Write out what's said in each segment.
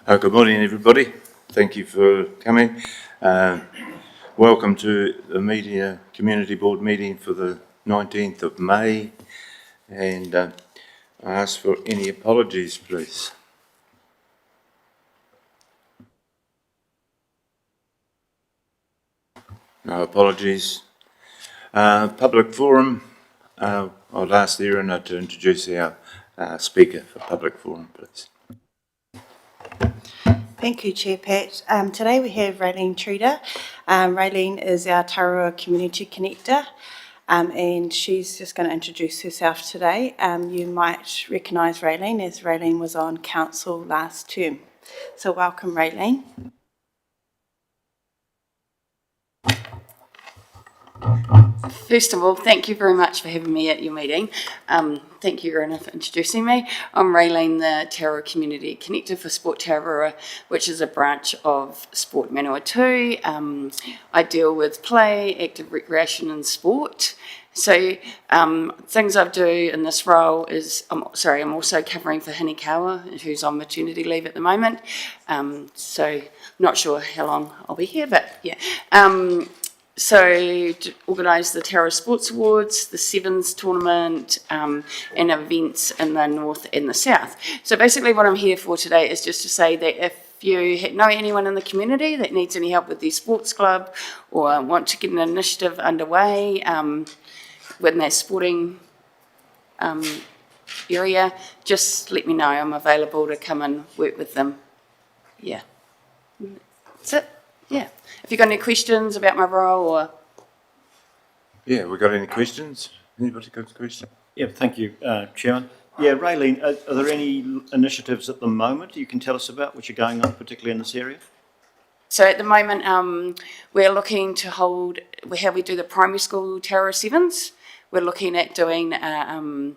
Good morning, everybody. Thank you for coming. Welcome to the Media Community Board meeting for the 19th of May. And I ask for any apologies, please. No apologies. Public forum. I'll ask Erin to introduce our speaker for public forum, please. Thank you, Chair Pat. Today we have Raylene Truder. Raylene is our Taurua Community Connector, and she's just going to introduce herself today. You might recognise Raylene as Raylene was on council last term. So welcome, Raylene. First of all, thank you very much for having me at your meeting. Thank you, Rona, for introducing me. I'm Raylene, the Taurua Community Connector for Sport Taurua, which is a branch of Sport Manawatu. I deal with play, active recreation and sport. So things I do in this role is, I'm also covering for Hinikawa, who's on maternity leave at the moment. So not sure how long I'll be here, but yeah. So to organise the Taurua Sports Awards, the Sevens tournament, and events in the north and the south. So basically what I'm here for today is just to say that if you know anyone in the community that needs any help with their sports club or want to get an initiative underway within their sporting area, just let me know. I'm available to come and work with them. Yeah. That's it. Yeah. Have you got any questions about my role or? Yeah, we got any questions? Anybody got a question? Yeah, thank you, Chairman. Yeah, Raylene, are there any initiatives at the moment you can tell us about which are going on, particularly in this area? So at the moment, we're looking to hold, how we do the primary school Taurua Sevens. We're looking at doing a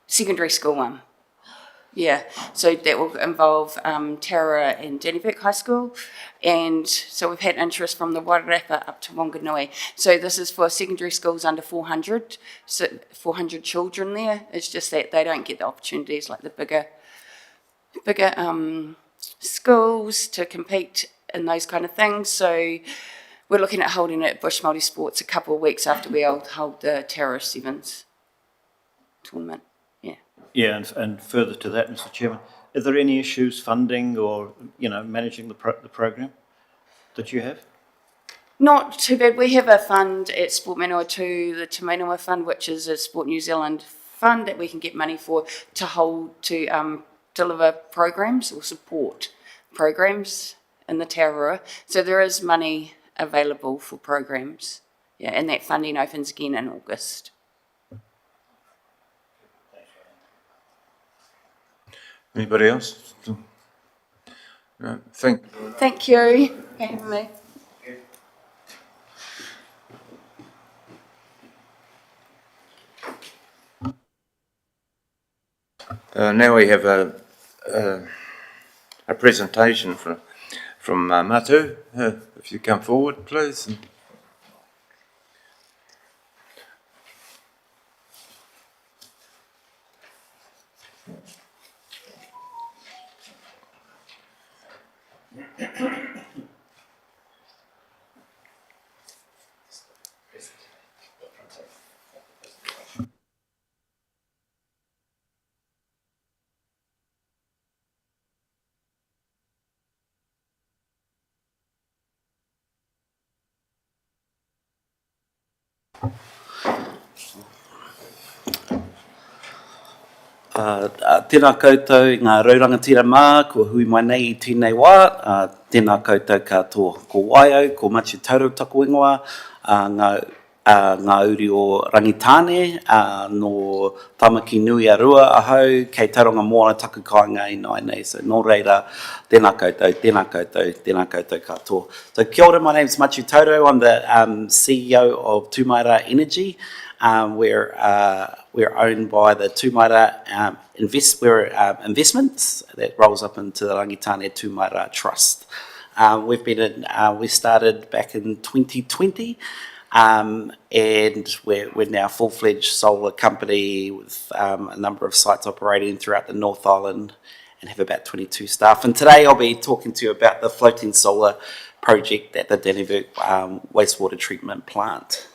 secondary school one. Yeah, so that will involve Taurua and Dannevirke High School, and so we've had interest from the Wairarapa up to Wanganui. So this is for secondary schools under 400, so 400 children there. It's just that they don't get the opportunities like the bigger schools to compete in those kind of things. So we're looking at holding it at Bush Māori Sports a couple of weeks after we hold the Taurua Sevens tournament. Yeah, and further to that, Mr. Chairman, are there any issues funding or, managing the program that you have? Not too bad. We have a fund at Sport Manawatu, the Te Mainawa Fund, which is a Sport New Zealand fund that we can get money for to deliver programs or support programs in the Taurua. So there is money available for programs. Yeah, and that funding opens again in August. Anybody else? No, thank you for having me. Now we have a presentation from Matu. If you come forward, please. Tēnā koutou i ngā raurangatira mā, ko hui mai nei I tēnei wā. Tēnā koutou katoa ko Waiau, ko Machi Taurau taku ingoa, ngā uri o Rangitāne, no Tamaki Nui a Rua ahau, kei Tauranga Moana taku kāinga I nai nei. So nō reira, tēnā koutou katoa. So kia ora, my name is Machi Taurau. I'm the CEO of Tumaira Energy. We're owned by the Tumaira investments that rolls up into the Rangitāne Tumaira Trust. We started back in 2020, and we're now a full-fledged solar company with a number of sites operating throughout the North Island and have about 22 staff. And today I'll be talking to you about the floating solar project at the Dannevirke wastewater treatment plant.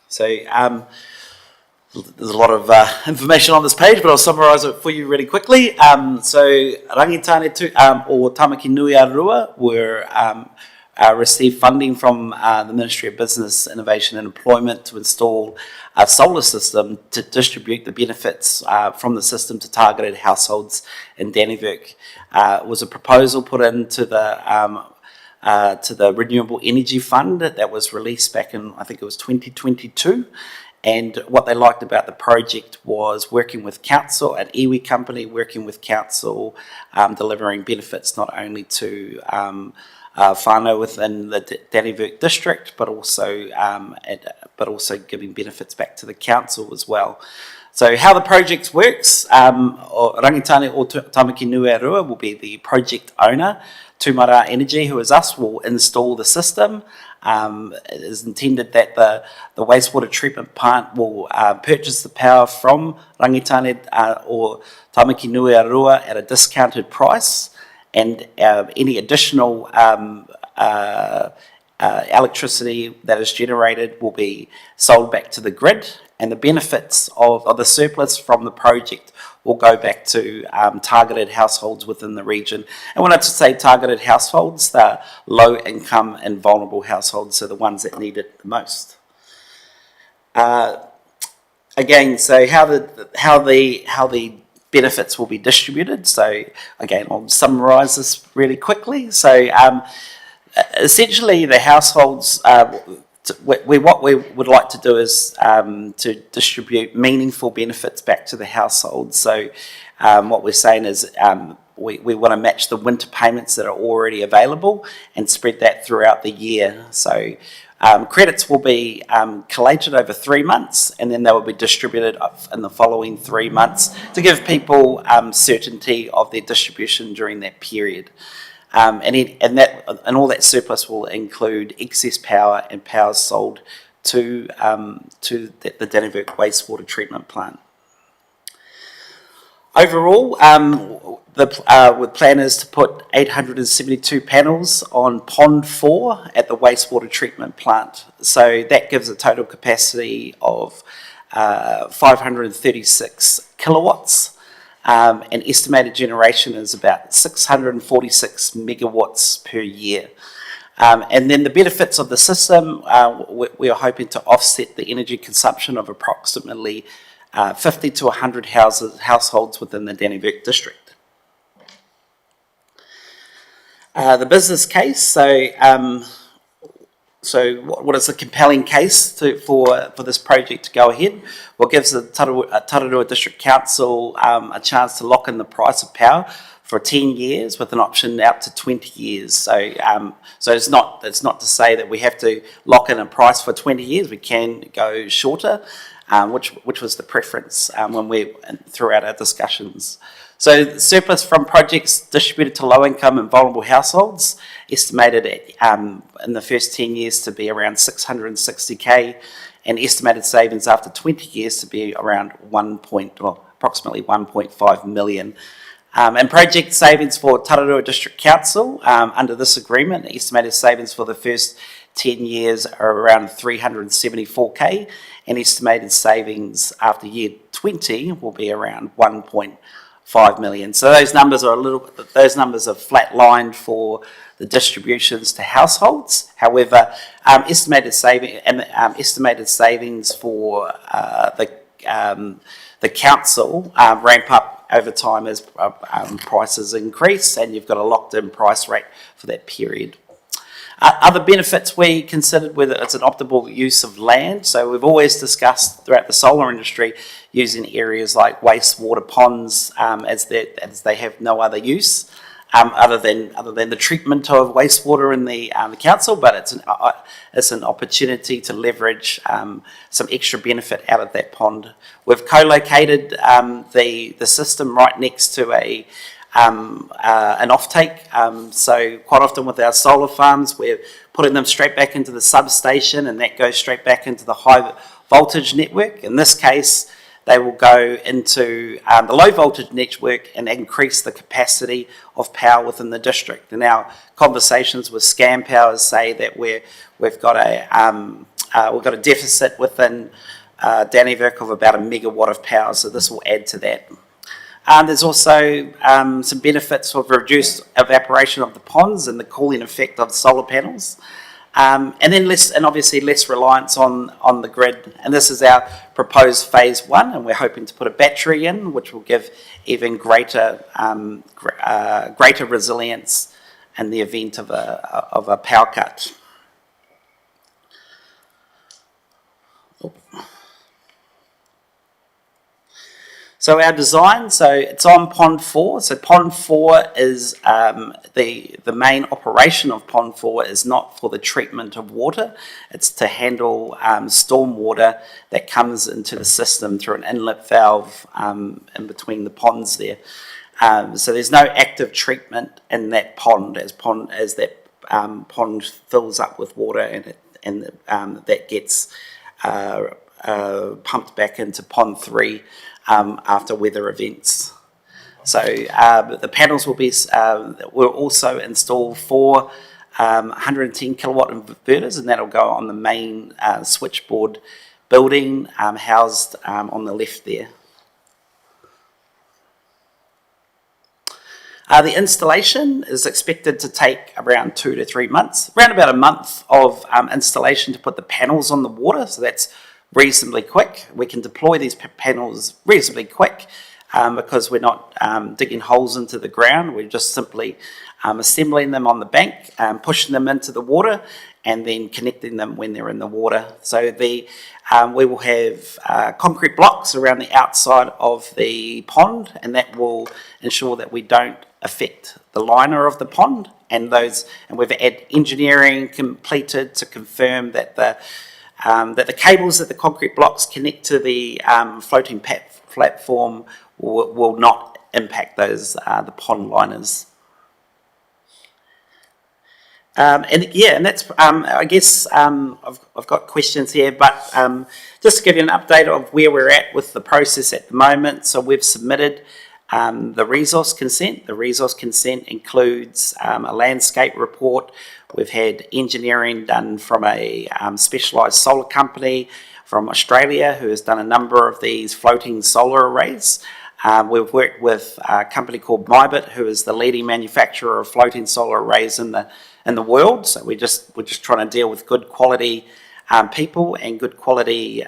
So there's a lot of information on this page, but I'll summarise it for you really quickly. So Rangitane or Tamaki Nui Arua were received funding from the Ministry of Business, Innovation and Employment to install a solar system to distribute the benefits from the system to targeted households in Dannevirke. It was a proposal put into to the Renewable Energy Fund that was released back in, I think it was 2022. And what they liked about the project was working with council, an iwi company working with council, delivering benefits not only to whānau within the Dannevirke district, but also giving benefits back to the council as well. So how the project works, Rangitane o Tamaki Nui Arua will be the project owner. Tūmara Energy, who is us, will install the system. It is intended that the wastewater treatment plant will purchase the power from Rangitane or Tamaki Nui Arua at a discounted price, and any additional electricity that is generated will be sold back to the grid, and the benefits of the surplus from the project will go back to targeted households within the region. And when I say targeted households, they're low income and vulnerable households, so the ones that need it the most. Again, so how the benefits will be distributed. So again, I'll summarise this really quickly. So essentially, the households. What we would like to do is to distribute meaningful benefits back to the household. So what we're saying is we want to match the winter payments that are already available and spread that throughout the year. So credits will be collated over 3 months, and then they will be distributed in the following 3 months to give people certainty of their distribution during that period. And all that surplus will include excess power and power sold to the Dannevirke wastewater treatment plant. Overall, the plan is to put 872 panels on Pond 4 at the wastewater treatment plant. So that gives a total capacity of 536 kilowatts. And estimated generation is about 646 megawatts per year. And then the benefits of the system, we are hoping to offset the energy consumption of approximately 50 to 100 households within the Dannevirke district. The business case, so what is the compelling case for this project to go ahead? Well, it gives the Tararua District Council a chance to lock in the price of power for 10 years with an option out to 20 years. So it's not to say that we have to lock in a price for 20 years. We can go shorter, which was the preference throughout our discussions. So the surplus from projects distributed to low-income and vulnerable households estimated in the first 10 years to be around 660k, and estimated savings after 20 years to be around approximately 1.5 million. And project savings for Tararua District Council under this agreement, estimated savings for the first 10 years are around 374k, and estimated savings after year 20 will be around 1.5 million. So those numbers are flatlined for the distributions to households. However, estimated savings for the council ramp up over time as prices increase, and you've got a locked-in price rate for that period. Other benefits we considered, whether it's an optimal use of land. So we've always discussed throughout the solar industry using areas like wastewater ponds as they have no other use other than the treatment of wastewater in the council. But it's an opportunity to leverage some extra benefit out of that pond. We've co-located the system right next to an offtake. So quite often with our solar farms, we're putting them straight back into the substation, and that goes straight back into the high voltage network. In this case, they will go into the low voltage network and increase the capacity of power within the district. And our conversations with Scam Powers say that we've got a deficit within Dannevirke of about 1 megawatt of power, so this will add to that. There's also some benefits of reduced evaporation of the ponds and the cooling effect of solar panels. And then obviously less reliance on the grid. And this is our proposed phase 1, and we're hoping to put a battery in, which will give even greater resilience in the event of a power cut. So our design, so it's on Pond 4. So Pond 4 is the main operation of Pond 4 is not for the treatment of water. It's to handle storm water that comes into the system through an inlet valve in between the ponds there. So there's no active treatment in that pond as that pond fills up with water and that gets pumped back into Pond 3 after weather events. So the panels will also install 4 110 kilowatt inverters, and that'll go on the main switchboard building housed on the left there. The installation is expected to take around 2 to 3 months, around about a month of installation to put the panels on the water, so that's reasonably quick. We can deploy these panels reasonably quick because we're not digging holes into the ground. We're just simply assembling them on the bank, pushing them into the water, and then connecting them when they're in the water. So we will have concrete blocks around the outside of the pond, and that will ensure that we don't affect the liner of the pond. And we've had engineering completed to confirm that the cables that the concrete blocks connect to the floating platform will not impact the pond liners. And that's I guess I've got questions here, but just to give you an update of where we're at with the process at the moment. So we've submitted the resource consent. The resource consent includes a landscape report. We've had engineering done from a specialised solar company from Australia who has done a number of these floating solar arrays. We've worked with a company called Mybit, who is the leading manufacturer of floating solar arrays in the world. So we're just trying to deal with good quality people and good quality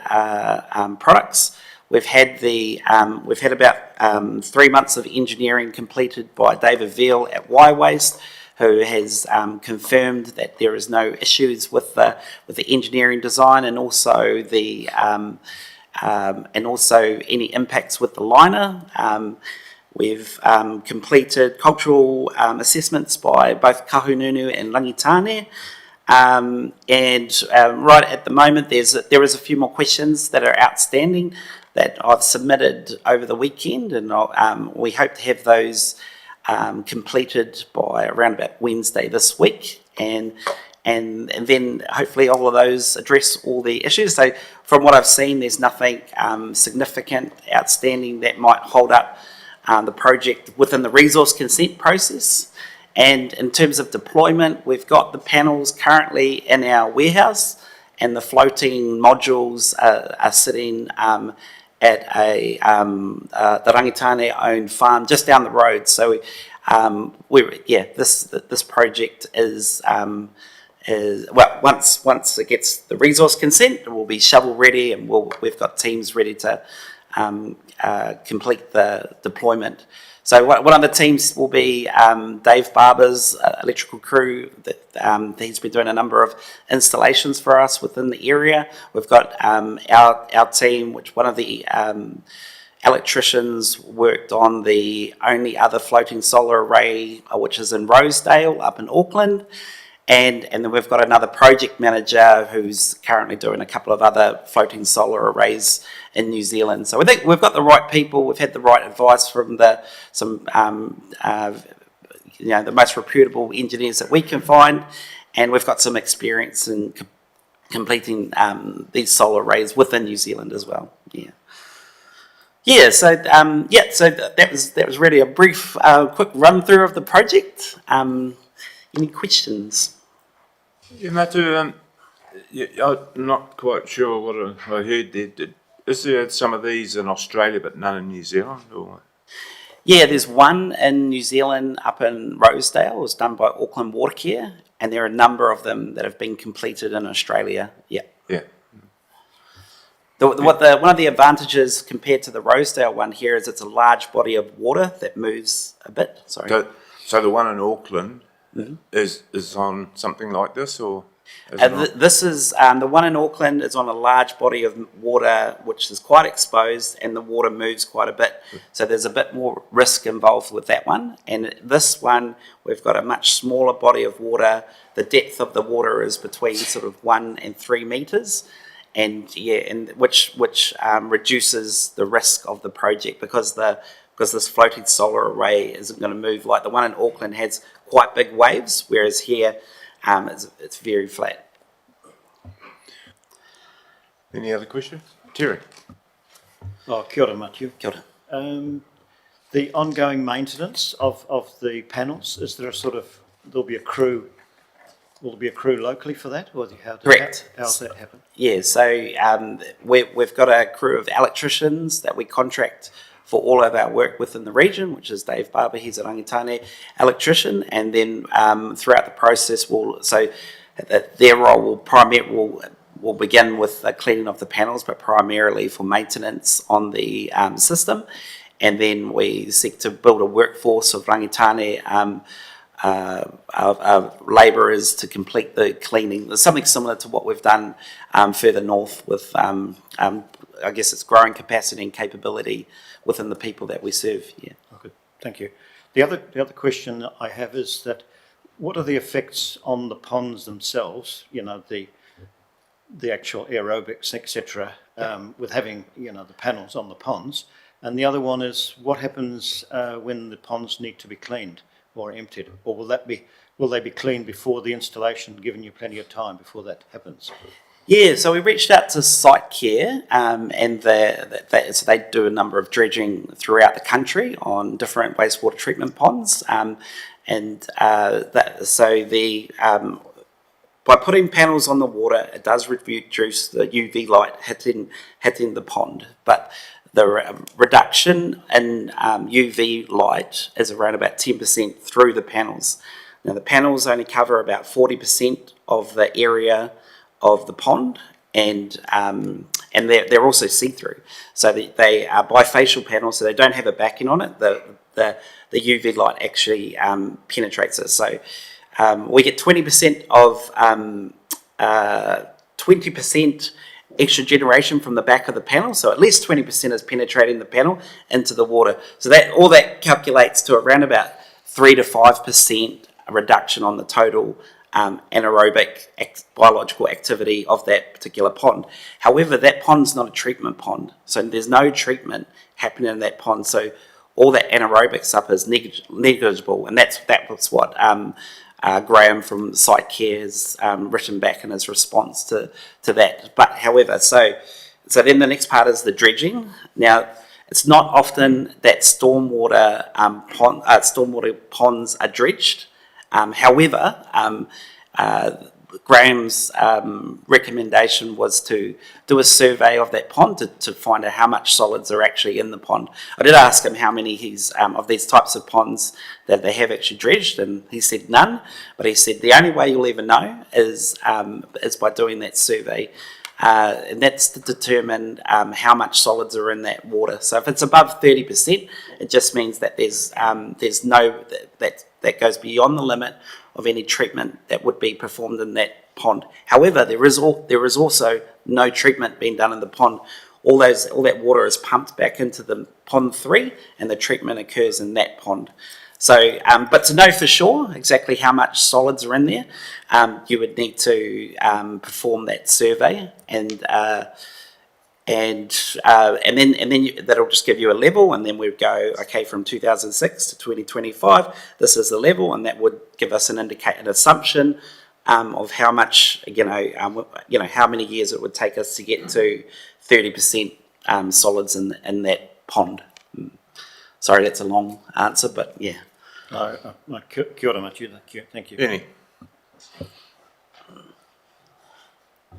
products. We've had about 3 months of engineering completed by David Veal at Y-Waste, who has confirmed that there is no issues with the engineering design and also any impacts with the liner. We've completed cultural assessments by both Kahununu and Rangitane. Right at the moment, there is a few more questions that are outstanding that I've submitted over the weekend, and we hope to have those completed by around about Wednesday this week, and then hopefully all of those address all the issues. So from what I've seen, there's nothing significant outstanding that might hold up the project within the resource consent process. And in terms of deployment, we've got the panels currently in our warehouse, and the floating modules are sitting at the Rangitane-owned farm just down the road. So this project is once it gets the resource consent, it will be shovel ready, and we've got teams ready to complete the deployment. So one of the teams will be Dave Barber's electrical crew. He's been doing a number of installations for us within the area. We've got our team, which one of the electricians worked on the only other floating solar array, which is in Rosedale up in Auckland. And then we've got another project manager who's currently doing a couple of other floating solar arrays in New Zealand. So we think we've got the right people. We've had the right advice from the most reputable engineers that we can find, and we've got some experience in completing these solar arrays within New Zealand as well. Yeah. That was really a brief, quick run through of the project. Any questions? Yeah, Matu, I'm not quite sure what I heard there. Is there some of these in Australia but none in New Zealand? Or? Yeah, there's one in New Zealand up in Rosedale. It was done by Auckland Watercare, and there are a number of them that have been completed in Australia. Yeah. Yeah. One of the advantages compared to the Rosedale one here is it's a large body of water that moves a bit. Sorry. So the one in Auckland is on something like this, or? This is the one in Auckland is on a large body of water which is quite exposed, and the water moves quite a bit. So there's a bit more risk involved with that one. And this one, we've got a much smaller body of water. The depth of the water is between sort of 1 and 3 meters. And which reduces the risk of the project because this floating solar array isn't going to move like the one in Auckland has quite big waves, whereas here it's very flat. Any other questions? Terry? Oh, kia ora, Matthew. Kia ora. The ongoing maintenance of the panels, is there there'll be a crew? Will there be a crew locally for that, or Correct. How's that happen? Yeah, so we've got a crew of electricians that we contract for all of our work within the region, which is Dave Barber, he's a Rangitane electrician, and then throughout the process, their role will begin with the cleaning of the panels, but primarily for maintenance on the system, and then we seek to build a workforce of Rangitane labourers to complete the cleaning. There's something similar to what we've done further north with, I guess it's growing capacity and capability within the people that we serve. Yeah. Oh, good. Thank you. The other question that I have is that what are the effects on the ponds themselves? You know, the actual aerobics, etc. With having the panels on the ponds, and the other one is what happens when the ponds need to be cleaned or emptied, or will they be cleaned before the installation, giving you plenty of time before that happens? Yeah, so we reached out to Site Care, and so they do a number of dredging throughout the country on different wastewater treatment ponds, by putting panels on the water, it does reduce the UV light hitting the pond, but the reduction in UV light is around about 10% through the panels. Now the panels only cover about 40% of the area of the pond, and they're also see-through. So they are bifacial panels, so they don't have a backing on it. The UV light actually penetrates it. So we get 20% of 20% extra generation from the back of the panel, so at least 20% is penetrating the panel into the water. So that calculates to around about 3 to 5% reduction on the total anaerobic biological activity of that particular pond. However, that pond's not a treatment pond, so there's no treatment happening in that pond. So all that anaerobic stuff is negligible, and that's what Graham from Site Care has written back in his response to that. But however, so then the next part is the dredging. Now, it's not often that stormwater ponds are dredged. However, Graham's recommendation was to do a survey of that pond to find out how much solids are actually in the pond. I did ask him how many of these types of ponds that they have actually dredged, and he said none. But he said the only way you'll ever know is by doing that survey, and that's to determine how much solids are in that water. So if it's above 30%, it just means that there's no that goes beyond the limit of any treatment that would be performed in that pond. However, there is also no treatment being done in the pond. All that water is pumped back into the pond 3, and the treatment occurs in that pond. So, but to know for sure exactly how much solids are in there, you would need to perform that survey, and then that'll just give you a level, and then we'd go, okay, from 2006 to 2025, this is the level, and that would give us an assumption of how much, how many years it would take us to get to 30% solids in that pond. Sorry, that's a long answer, but yeah. Kia ora, Matilda. Thank you. Benny?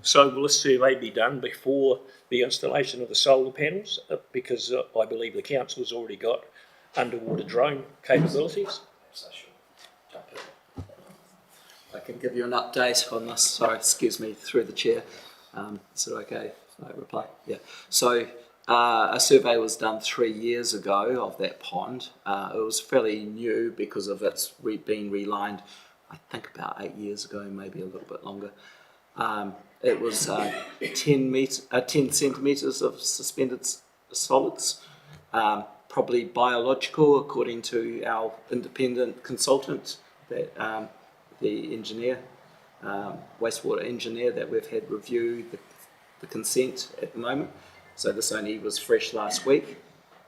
So will this survey be done before the installation of the solar panels? Because I believe the council's already got underwater drone capabilities. I can give you an update on this. Sorry, excuse me, through the chair. Is it okay if I reply? Yeah. So a survey was done 3 years ago of that pond. It was fairly new because of its being relined, I think about 8 years ago, maybe a little bit longer. It was 10 centimetres of suspended solids, probably biological, according to our independent consultant, that the engineer, wastewater engineer that we've had review the consent at the moment. So this only was fresh last week.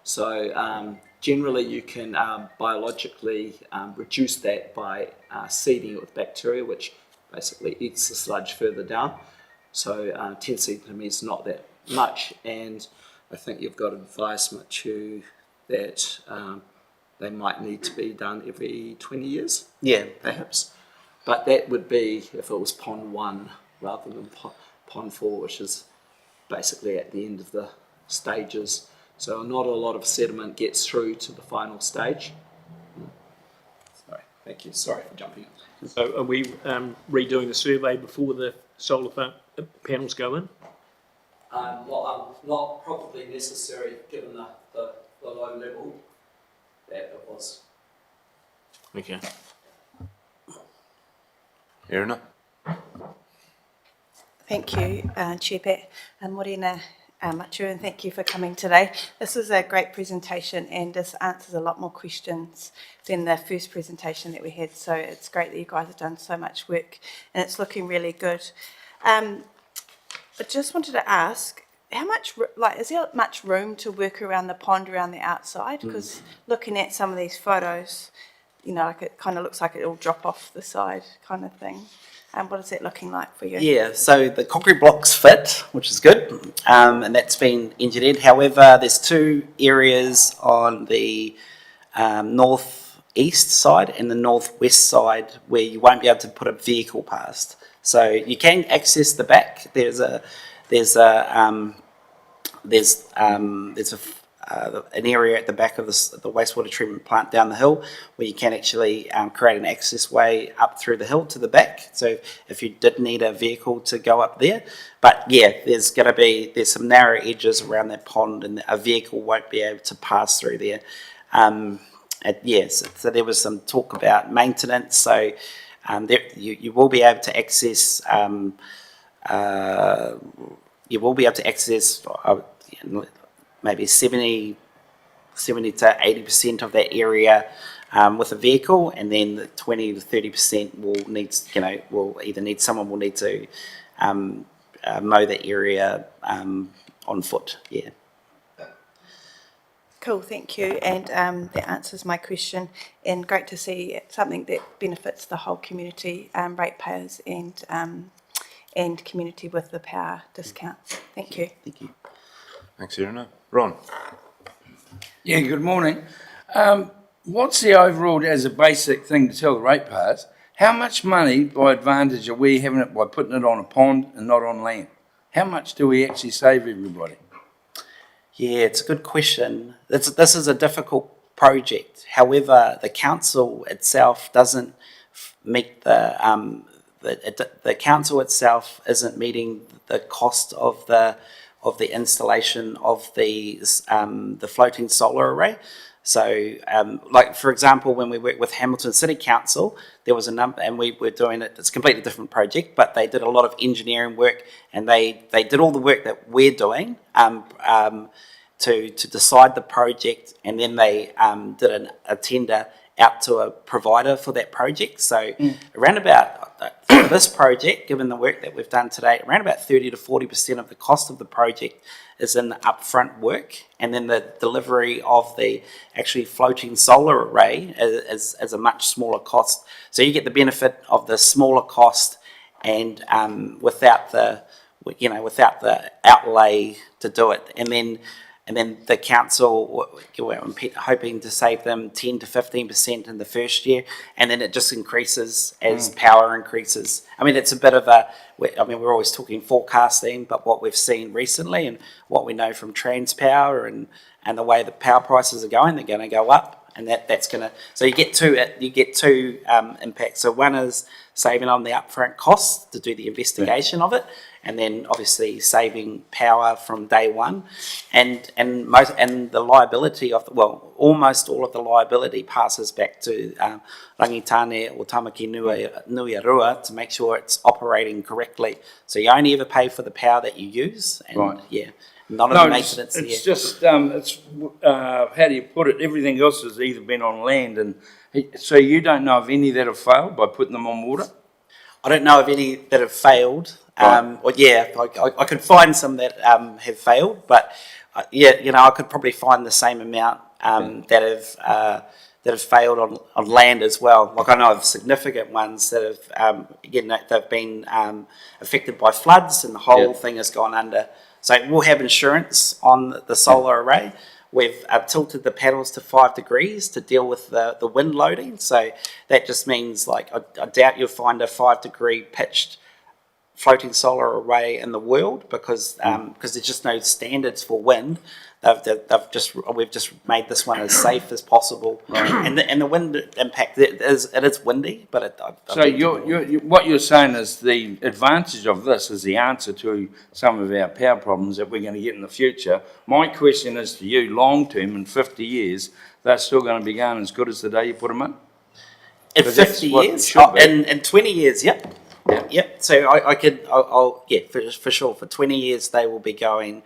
So generally you can biologically reduce that by seeding it with bacteria, which basically eats the sludge further down. So 10 centimetres is not that much, and I think you've got advisement to that they might need to be done every 20 years. Yeah. Perhaps. But that would be if it was pond 1 rather than pond 4, which is basically at the end of the stages. So not a lot of sediment gets through to the final stage. Sorry, thank you. Sorry for jumping in. So are we redoing the survey before the solar panels go in? Not probably necessary given the low level that it was. Okay. Erina? Thank you, Chair Pat. Morena Matu, and thank you for coming today. This is a great presentation and this answers a lot more questions than the first presentation that we had. So it's great that you guys have done so much work and it's looking really good. I just wanted to ask, how much, is there much room to work around the pond around the outside? Because looking at some of these photos, you know, like it kind of looks like it'll drop off the side kind of thing. What is that looking like for you? Yeah, so the concrete blocks fit, which is good, and that's been engineered. However, there's 2 areas on the northeast side and the northwest side where you won't be able to put a vehicle past. So you can access the back. There's an area at the back of the wastewater treatment plant down the hill where you can actually create an access way up through the hill to the back. So if you did need a vehicle to go up there, but yeah, there's some narrow edges around that pond and a vehicle won't be able to pass through there. So there was some talk about maintenance. So you will be able to access. Maybe 70 to 80% of that area with a vehicle, and then the 20 to 30% will need to mow the area on foot. Yeah. Cool, thank you. And that answers my question. And great to see something that benefits the whole community, ratepayers and community with the power discount. Thank you. Thank you. Thanks, Erina. Ron? Yeah, good morning. What's the overall, as a basic thing to tell the ratepayers, how much money by advantage are we having it by putting it on a pond and not on land? How much do we actually save everybody? Yeah, it's a good question. This is a difficult project. However, the council itself doesn't meet the council itself isn't meeting the cost of the installation of the floating solar array. So, like for example, when we worked with Hamilton City Council, there was a number, and we were doing it. It's a completely different project, but they did a lot of engineering work, and they did all the work that we're doing to decide the project, and then they did a tender out to a provider for that project. So around about for this project, given the work that we've done today, around about 30 to 40% of the cost of the project is in the upfront work, and then the delivery of the actually floating solar array is a much smaller cost. So you get the benefit of the smaller cost and without the outlay to do it. And then and then the council were hoping to save them 10 to 15% in the first year, and then it just increases as power increases. I mean, it's a bit of we're always talking forecasting, but what we've seen recently and what we know from Transpower and the way the power prices are going, they're going to go up. And that's going to, so you get two impacts. So one is saving on the upfront costs to do the investigation of it, and then obviously saving power from day one, and the liability of almost all of the liability passes back to Rangitane or Tamaki Nuiarua to make sure it's operating correctly. So you only ever pay for the power that you use, and none of the maintenance. It's just how do you put it? Everything else has either been on land, and so you don't know of any that have failed by putting them on water. I don't know of any that have failed. I could find some that have failed, but I could probably find the same amount that have failed on land as well. Like I know of significant ones that have they've been affected by floods, and the whole thing has gone under. So we'll have insurance on the solar array. We've tilted the panels to 5 degrees to deal with the wind loading. So that just means, I doubt you'll find a 5-degree pitched floating solar array in the world because there's just no standards for wind. We've just made this one as safe as possible, and the wind impact it is windy, but what you're saying is the advantage of this is the answer to some of our power problems that we're going to get in the future. My question is to you: long term, in 50 years, they're still going to be going as good as the day you put them in. In 50 years, in 20 years, yep. So I'll for sure. For 20 years, they will be going.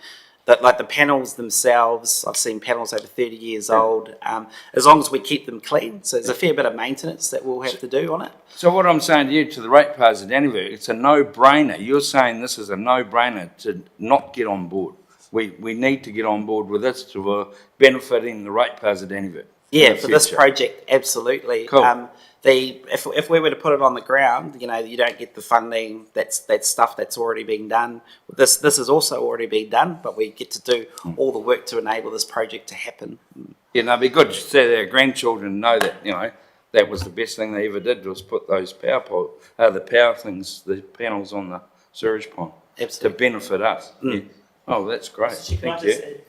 That like the panels themselves, I've seen panels over 30 years old. As long as we keep them clean, so there's a fair bit of maintenance that we'll have to do on it. So what I'm saying to you, to the ratepayers of Dannevirke, it's a no-brainer. You're saying this is a no-brainer to not get on board. We need to get on board with this to benefiting the ratepayers of Dannevirke. Yeah, for this project, absolutely. Cool. If we were to put it on the ground, you don't get the funding. That's stuff that's already being done. This is also already being done, but we get to do all the work to enable this project to happen. Yeah, no, it'd be good to let our grandchildren know that that was the best thing they ever did, was put those the panels on the sewage pond. Absolutely. To benefit us. Yeah. Oh, that's great. Thank you.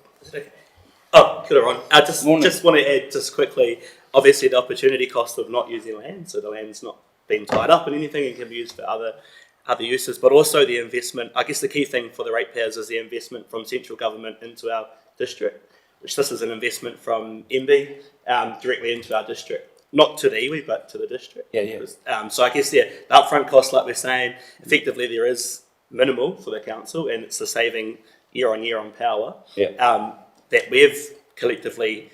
Oh, good on. I just want to add just quickly. Obviously, the opportunity cost of not using land, so the land's not being tied up in anything and can be used for other uses, but also the investment. I guess the key thing for the ratepayers is the investment from central government into our district, which this is an investment from MB directly into our district, not to the iwi, but to the district. So I guess the upfront cost, like we're saying, effectively there is minimal for the council, and it's the saving year on year on power that we've collectively,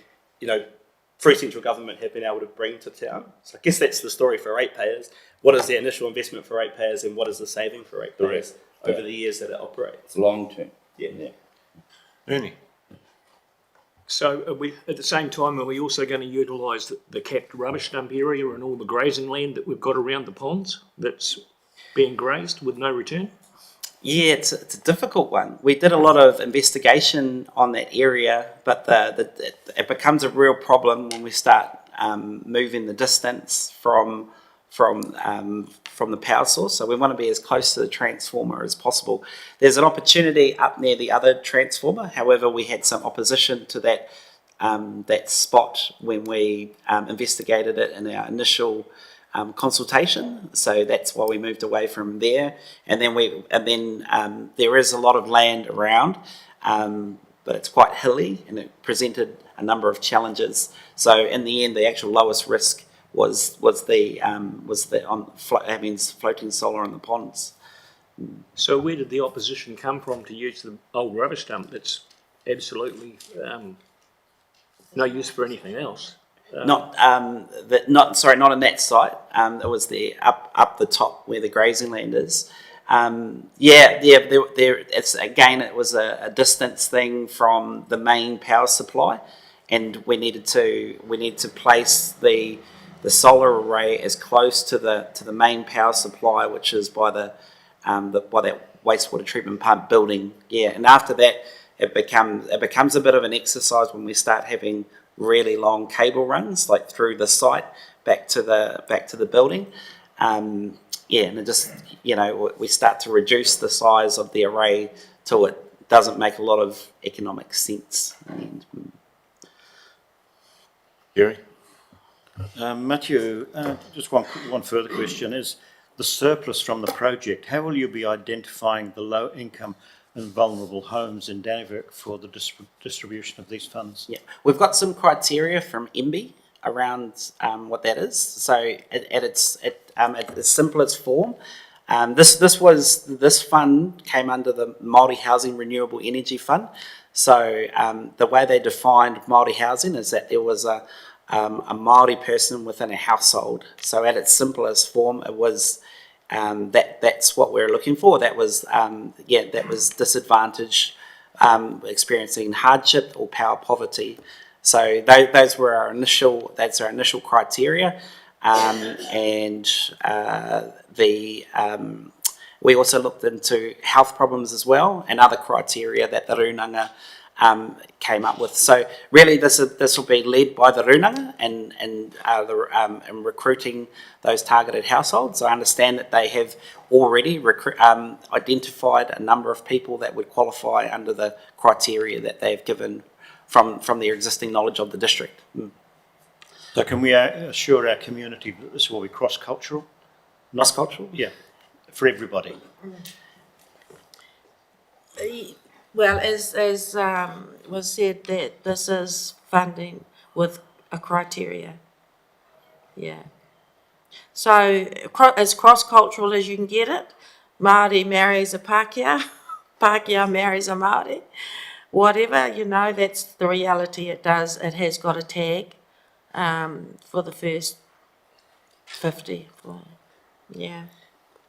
through central government, have been able to bring to town. So I guess that's the story for ratepayers. What is the initial investment for ratepayers, and what is the saving for ratepayers over the years that it operates? Long term. Ernie? So are we, at the same time, are we also going to utilise the capped rubbish dump area and all the grazing land that we've got around the ponds that's being grazed with no return? Yeah, it's a difficult one. We did a lot of investigation on that area, but it becomes a real problem when we start moving the distance from the power source. So we want to be as close to the transformer as possible. There's an opportunity up near the other transformer. However, we had some opposition to that spot when we investigated it in our initial consultation, so that's why we moved away from there. And then there is a lot of land around, but it's quite hilly, and it presented a number of challenges. So in the end, the actual lowest risk was having floating solar on the ponds. So where did the opposition come from to use the old rubbish dump that's absolutely no use for anything else? Not in that site. It was up the top where the grazing land is. It was a distance thing from the main power supply, and we needed to place the solar array as close to the main power supply, which is by that wastewater treatment plant building. Yeah, and after that, it becomes a bit of an exercise when we start having really long cable runs, like through the site back to the building. And it just, we start to reduce the size of the array till it doesn't make a lot of economic sense. Gary? Matthew, just one further question is the surplus from the project. How will you be identifying the low income and vulnerable homes in Dannevirke for the distribution of these funds? Yeah, we've got some criteria from MB around what that is. So at its simplest form, this fund came under the Māori Housing Renewable Energy Fund. So the way they defined Māori housing is that there was a Māori person within a household. So at its simplest form, it was that's what we're looking for. That was disadvantaged, experiencing hardship or power poverty. So those were our initial criteria, we also looked into health problems as well and other criteria that the Runanga came up with. So really, this will be led by the Runanga and recruiting those targeted households. I understand that they have already identified a number of people that would qualify under the criteria that they've given from their existing knowledge of the district. So can we assure our community that this will be cross-cultural? Cross-cultural? Yeah, for everybody. Well, as was said, that this is funding with a criteria. Yeah. So as cross-cultural as you can get it. Māori marries a Pākehā, Pākehā marries a Māori. Whatever, that's the reality it does. It has got a tag for the first 50. Yeah.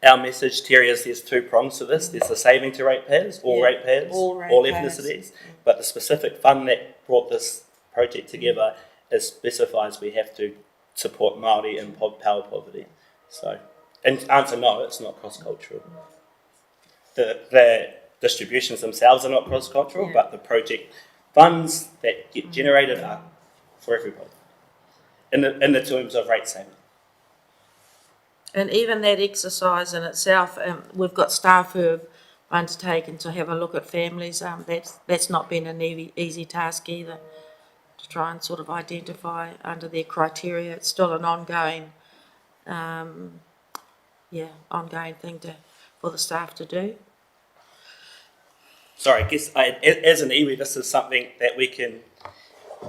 Our message, Terry, is there's two prongs to this. There's the saving to ratepayers, all ratepayers, all ethnicities, but the specific fund that brought this project together specifies we have to support Māori and power poverty. So, and answer no, it's not cross-cultural. The distributions themselves are not cross-cultural, but the project funds that get generated are for everybody in the terms of rate saving. And even that exercise in itself, we've got staff who have undertaken to have a look at families. That's not been an easy task either, to try and sort of identify under their criteria. It's still an ongoing thing for the staff to do. Sorry, I guess as an iwi, this is something that we can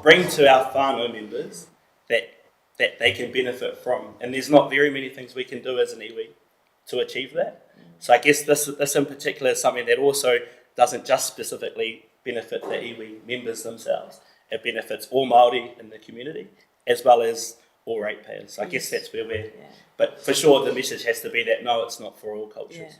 bring to our whānau members that they can benefit from. And there's not very many things we can do as an iwi to achieve that. So I guess this in particular is something that also doesn't just specifically benefit the iwi members themselves. It benefits all Māori in the community as well as all ratepayers. So I guess that's where we're... But for sure, the message has to be that no, it's not for all cultures.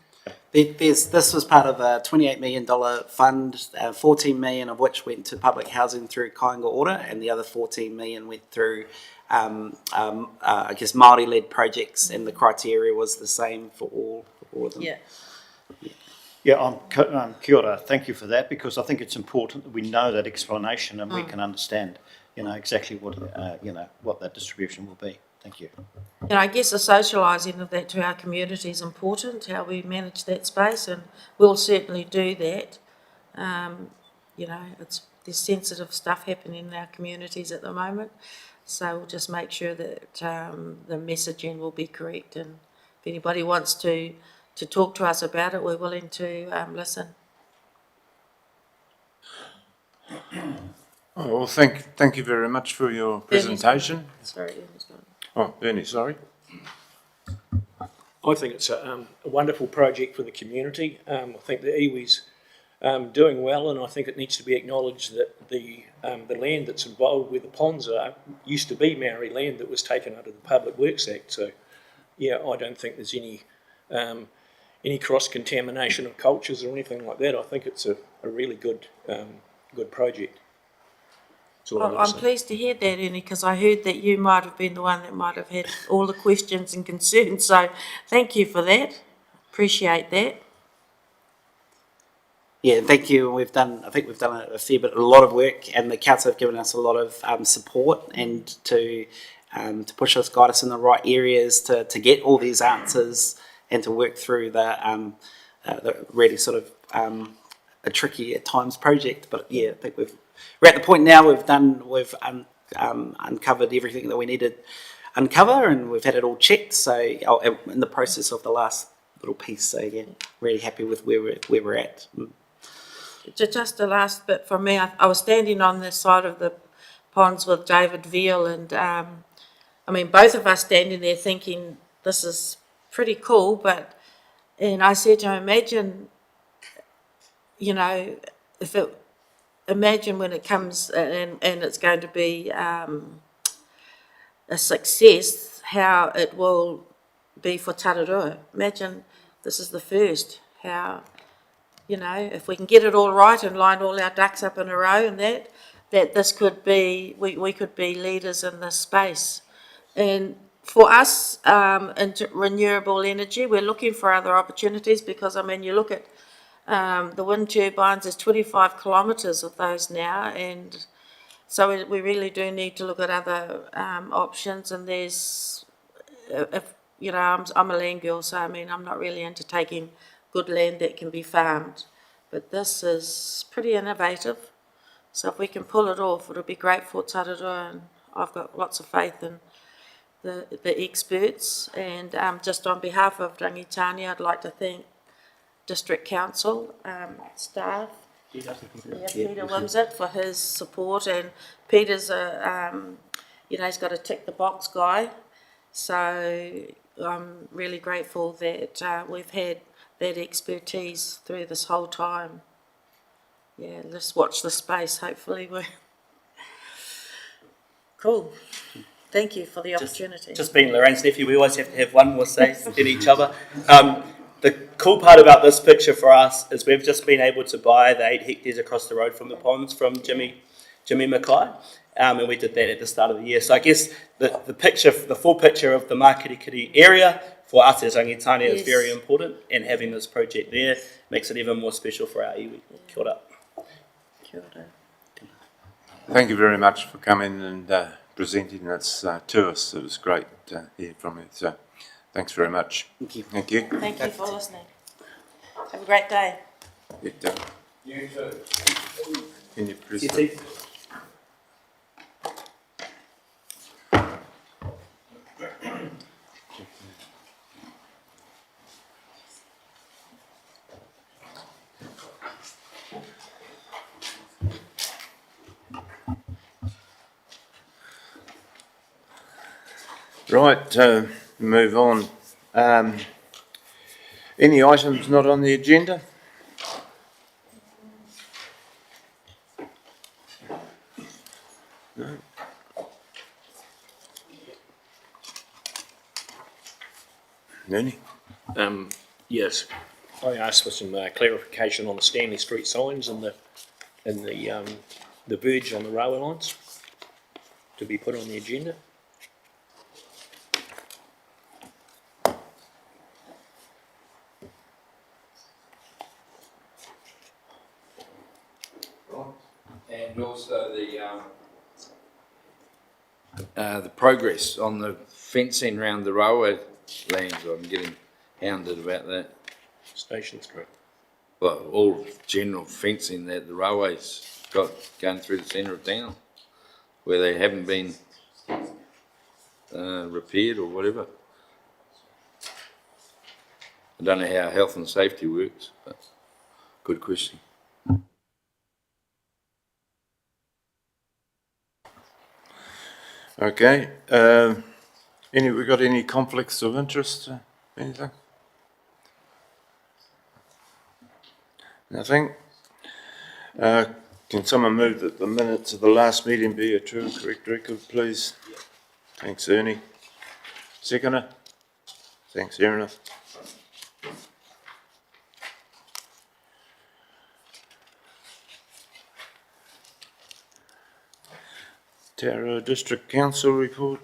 This was part of a $28 million fund, $14 million of which went to public housing through Kāinga Order, and the other $14 million went through, I guess, Māori-led projects, and the criteria was the same for all of them. Yeah. Yeah, kia ora. Thank you for that, because I think it's important that we know that explanation and we can understand, exactly what that distribution will be. Thank you. I guess the socialising of that to our community is important, how we manage that space, and we'll certainly do that. There's sensitive stuff happening in our communities at the moment, so we'll just make sure that the messaging will be correct, and if anybody wants to talk to us about it, we're willing to listen. Oh, well, thank you very much for your presentation. Sorry. Oh, Bernie, sorry. I think it's a wonderful project for the community. I think the iwi's doing well, and I think it needs to be acknowledged that the land that's involved where the ponds are used to be Maori land that was taken under the Public Works Act. So, yeah, I don't think there's any cross-contamination of cultures or anything like that. I think it's a really good project. Well, I'm pleased to hear that, Ernie, because I heard that you might have been the one that might have had all the questions and concerns. So thank you for that. Appreciate that. Yeah, thank you. I think we've done a fair bit, a lot of work, and the council have given us a lot of support and to push us, guide us in the right areas to get all these answers and to work through the really sort of a tricky at times project. But yeah, I think we're at the point now we've uncovered everything that we needed uncover, and we've had it all checked. So in the process of the last little piece, so yeah, really happy with where we're at. Just the last bit from me. I was standing on the side of the ponds with David Veal, and I mean, both of us standing there thinking this is pretty cool. And I said to him, imagine, you know, imagine when it comes and it's going to be a success, how it will be for Tararua. Imagine this is the first. How, you know, if we can get it all right and line all our ducks up in a row, and that this could be, we could be leaders in this space. And for us, into renewable energy, we're looking for other opportunities, because, I mean, you look at the wind turbines, there's 25 kilometres of those now, and so we really do need to look at other options. And there's, if you know, I'm a land girl, so I mean, I'm not really into taking good land that can be farmed, but this is pretty innovative. So if we can pull it off, it'll be great for Tararua, and I've got lots of faith in the experts. And just on behalf of Rangitania, I'd like to thank District Council staff, Peter Wimsett, for his support. And Peter's you know, he's got a tick the box guy, so I'm really grateful that we've had that expertise through this whole time. Yeah, let's watch the space. Hopefully we're cool. Thank you for the opportunity. Just being Lorraine's nephew, we always have to have one more say in each other. The cool part about this picture for us is we've just been able to buy the 8 hectares across the road from the ponds from Jimmy Mackay, and we did that at the start of the year. So I guess the picture, the full picture of the Makirikiri area for us as Rangitania is very important, and having this project there makes it even more special for our iwi. Kia ora. Kia ora. Thank you very much for coming and presenting this to us. It was great to hear from you. So thanks very much. Thank you. Thank you. Thank you for listening. Have a great day. You too. Can you press Right, move on. Any items not on the agenda? No. Nini? Yes, I asked for some clarification on the Stanley Street signs and the verge on the railway lines to be put on the agenda. And also the progress on the fencing around the railway lands. I'm getting hounded about that. Station Street. Well, all general fencing that the railways got going through the centre of town, where they haven't been repaired or whatever. I don't know how health and safety works, but good question. Okay. We got any conflicts of interest? Anything? Nothing. Can someone move that the minutes of the last meeting be a true and correct record, please? Thanks, Ernie. Seconder? Thanks, Erina. Tararua District Council report.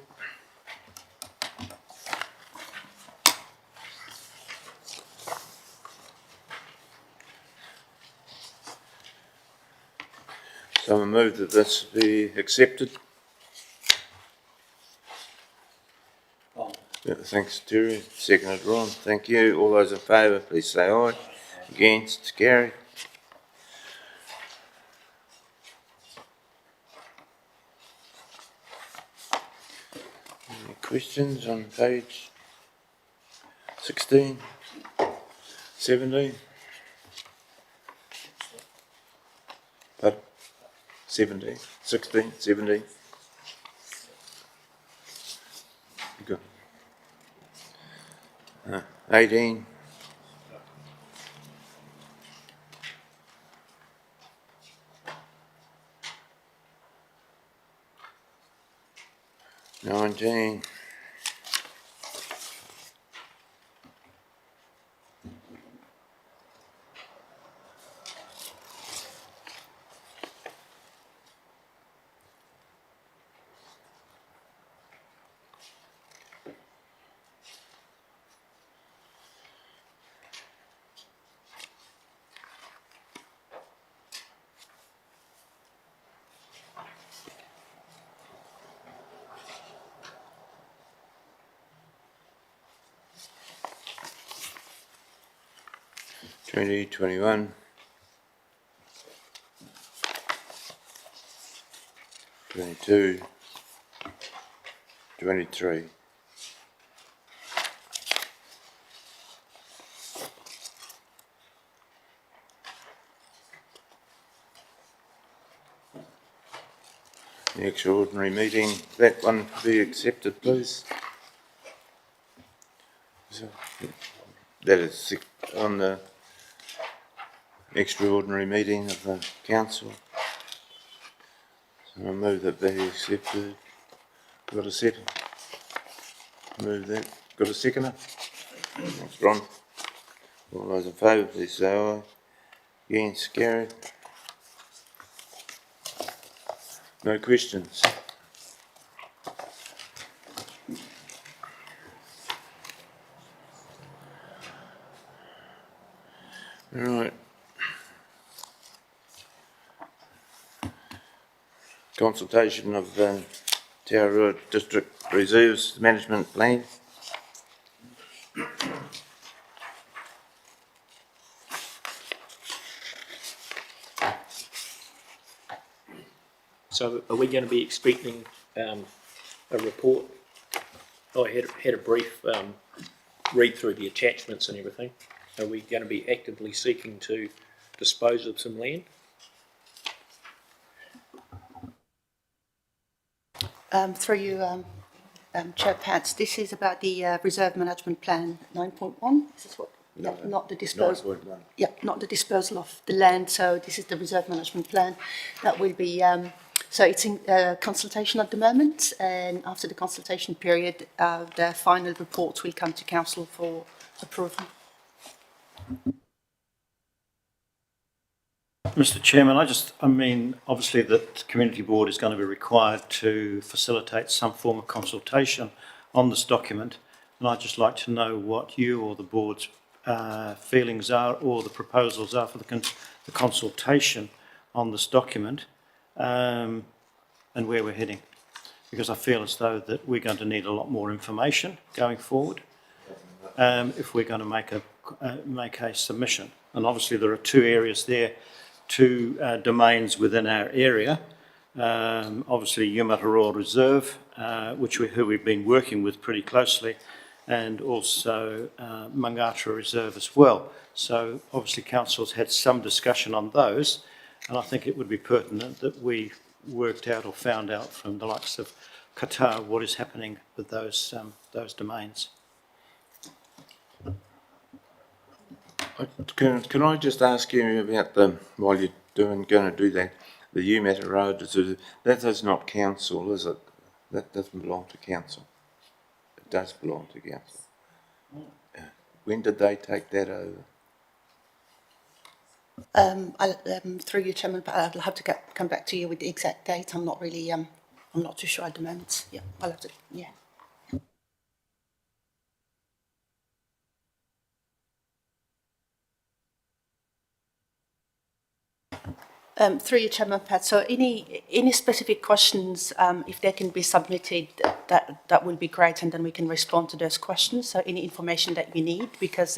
So I move that this be accepted. Yeah, thanks, Terry. Seconded, Ron. Thank you. All those in favour, please say aye. Against, carried. Any questions on page 16, 17? Pardon? 17, 16, 17? Good. 18. 19. 20, 21, 22, 23. The extraordinary meeting, that one be accepted, please. So, that is on the extraordinary meeting of the council. So I move that be accepted. Got a second? Move that. Got a seconder? Thanks, Ron. All those in favour, please say aye. Against, carried. No questions? Right. Consultation of the Taurua District Reserves Management Plan. So are we going to be expecting a report? I had a brief read through the attachments and everything. Are we going to be actively seeking to dispose of some land? Through you, Chair Pats, this is about the Reserve Management Plan 9.1. This is what, not the disposal. 9.1. Yeah, not the disposal of the land. So this is the Reserve Management Plan that will be. So it's in consultation at the moment, and after the consultation period, the final report will come to council for approval. Mr. Chairman, obviously the Community Board is going to be required to facilitate some form of consultation on this document, and I'd just like to know what you or the Board's feelings are or the proposals are for the consultation on this document and where we're heading, because I feel as though that we're going to need a lot more information going forward if we're going to make a submission. And obviously there are two areas there, two domains within our area. Obviously Yumataroa Reserve, who we've been working with pretty closely, and also Mangata Reserve as well. So obviously council's had some discussion on those, and I think it would be pertinent that we worked out or found out from the likes of Qatar what is happening with those domains. Can I just ask you about while you're going to do that, the Yumataroa, that is not council, is it? That doesn't belong to council. It does belong to council. When did they take that over? Through you, Chairman, but I'll have to come back to you with the exact date. I'm not really, I'm not too sure at the moment. Yeah, I'll have to, yeah. Through you, Chairman Pat. So any specific questions, if they can be submitted, that will be great, and then we can respond to those questions. So any information that you need, because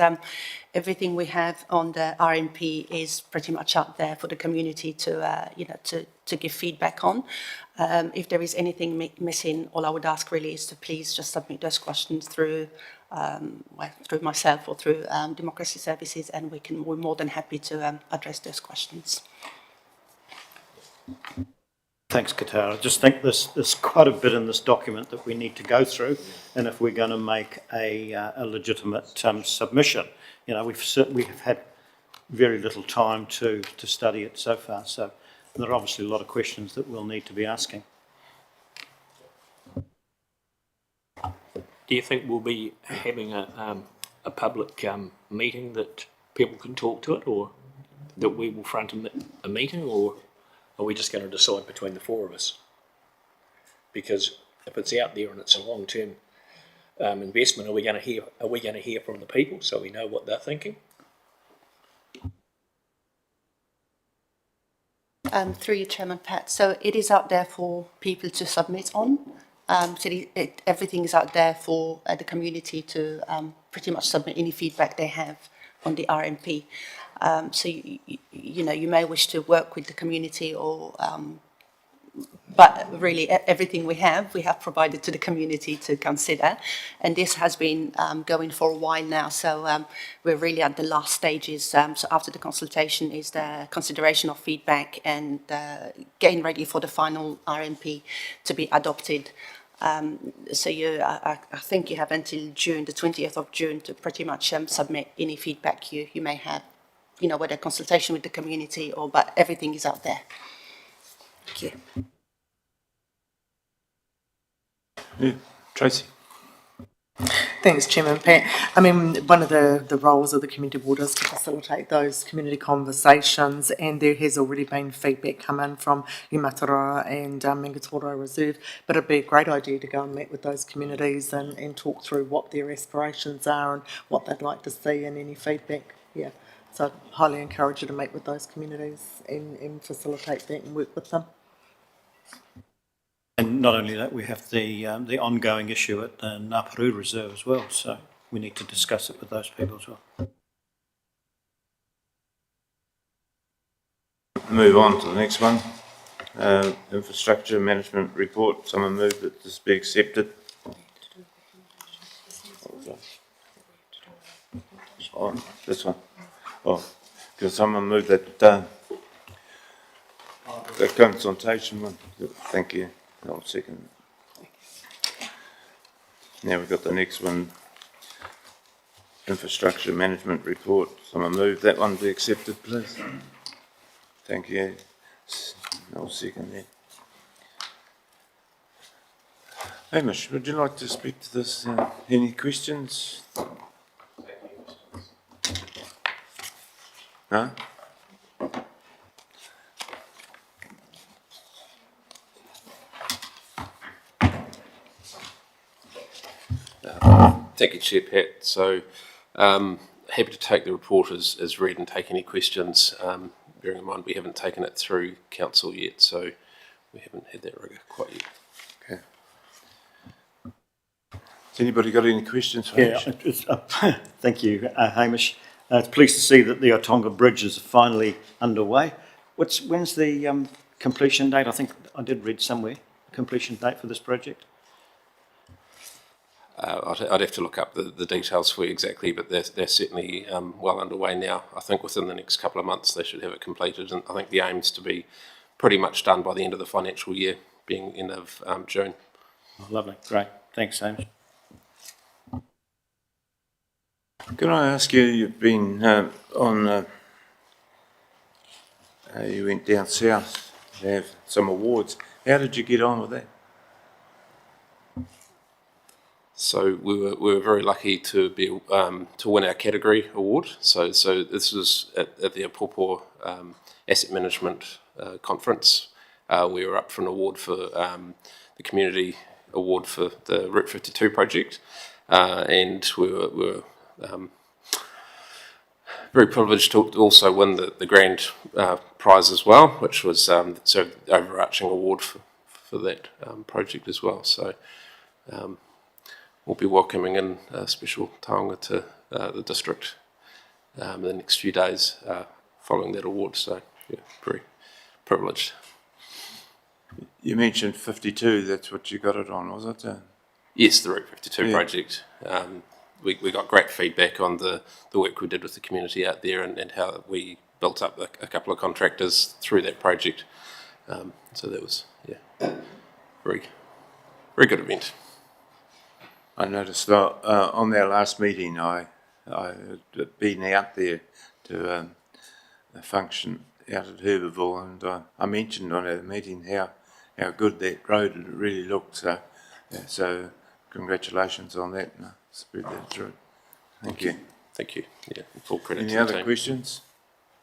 everything we have on the RMP is pretty much out there for the community to to give feedback on. If there is anything missing, all I would ask really is to please just submit those questions through through myself or through Democracy Services, and we're more than happy to address those questions. Thanks, Katara. I just think there's quite a bit in this document that we need to go through, and if we're going to make a legitimate submission, we have had very little time to study it so far. So there are obviously a lot of questions that we'll need to be asking. Do you think we'll be having a public meeting that people can talk to it, or that we will front a meeting, or are we just going to decide between the four of us? Because if it's out there and it's a long-term investment, are we going to hear from the people so we know what they're thinking? Through you, Chairman Pat. So it is out there for people to submit on. So everything is out there for the community to pretty much submit any feedback they have on the RMP. So you may wish to work with the community, or but really everything we have provided to the community to consider, and this has been going for a while now. So we're really at the last stages. So after the consultation is the consideration of feedback and getting ready for the final RMP to be adopted. So I think you have until June, the 20th of June, to pretty much submit any feedback you may have, whether consultation with the community but everything is out there. Thank you. Yeah, Tracy. Thanks, Chairman Pat. I mean, one of the roles of the community board is to facilitate those community conversations, and there has already been feedback come in from Imatara and Mangatoro Reserve, but it'd be a great idea to go and meet with those communities and talk through what their aspirations are and what they'd like to see and any feedback. Yeah, so I'd highly encourage you to meet with those communities and facilitate that and work with them. And not only that, we have the ongoing issue at the Ngāparu Reserve as well, so we need to discuss it with those people as well. Move on to the next one. Infrastructure Management Report. Someone move that this be accepted. Oh, this one. Oh, because someone moved that the consultation one. Thank you. I'll second. Now we've got the next one. Infrastructure Management Report. Someone move that one be accepted, please. Thank you. I'll second that. Hamish, would you like to speak to this? Any questions? No? Thank you, Chair Pat. So happy to take the report as read and take any questions. Bearing in mind we haven't taken it through council yet, so we haven't had that rigour quite yet. Okay. Has anybody got any questions for Hamish? Yeah, thank you, Hamish. It's pleased to see that the Otonga Bridge is finally underway. When's the completion date? I think I did read somewhere, completion date for this project. I'd have to look up the details for you exactly, but they're certainly well underway now. I think within the next couple of months they should have it completed, and I think the aim is to be pretty much done by the end of the financial year, being end of June. Oh, lovely, great. Thanks, Hamish. Can I ask you, you've been you went down south to have some awards. How did you get on with that? So we were very lucky to be to win our category award. So this was at the Apopo Asset Management Conference. We were up for an award for the Community Award for the Route 52 project, and we were very privileged to also win the grand prize as well, which was sort of the overarching award for that project as well. So we'll be welcoming in a special taonga to the district in the next few days following that award. So yeah, very privileged. You mentioned 52, that's what you got it on, was it? Yes, the Route 52 Yeah. project. We got great feedback on the work we did with the community out there and how we built up a couple of contractors through that project. So that was, very good event. I noticed that on our last meeting, I had been out there to a function out at Herberville, and I mentioned on our meeting how good that road really looked. So congratulations on that, and spread that through. Thank you. Thank you. Yeah, full credit Any to the other team. questions?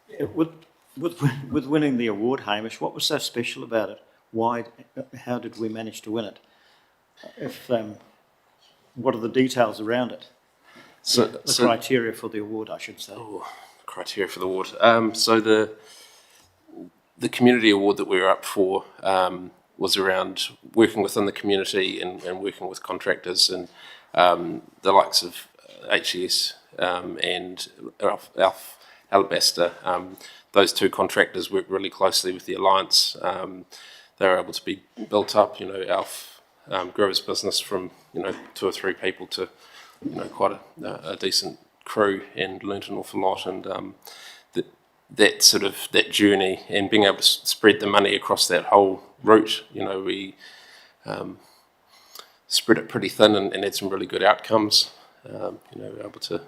Yeah, with winning the award, Hamish, what was so special about it? Why? How did we manage to win it? What are the details around it? The criteria for the award, I should say. Criteria for the award. So the community award that we were up for was around working within the community and working with contractors and the likes of HES and Alf Alabaster. Those two contractors worked really closely with the Alliance. They were able to be built up. Alf grew his business from 2 or 3 people to quite a decent crew, and learnt an awful lot. And that journey and being able to spread the money across that whole route, we spread it pretty thin and had some really good outcomes. Able to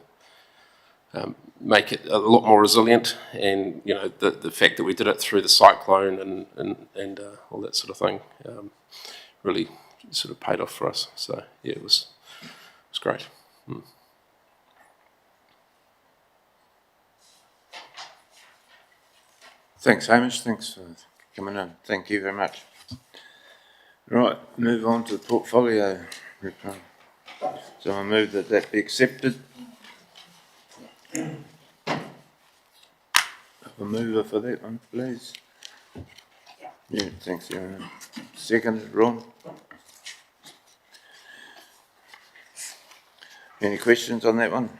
make it a lot more resilient, and the fact that we did it through the cyclone and all that sort of thing really sort of paid off for us. So yeah, it was great. Thanks, Hamish. Thanks for coming in. Thank you very much. Right, move on to the portfolio report. So I move that be accepted. A mover for that one, please. Yeah, thanks, Aaron. Second, Ron. Any questions on that one?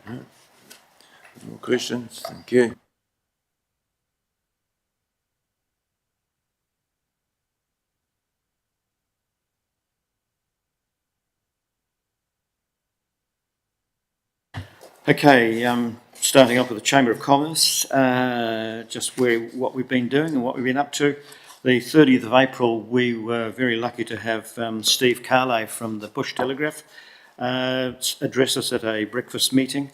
No more questions? Thank you. Okay, starting off with the Chamber of Commerce, just what we've been doing and what we've been up to. The 30th of April, we were very lucky to have Steve Carley from the Bush Telegraph address us at a breakfast meeting.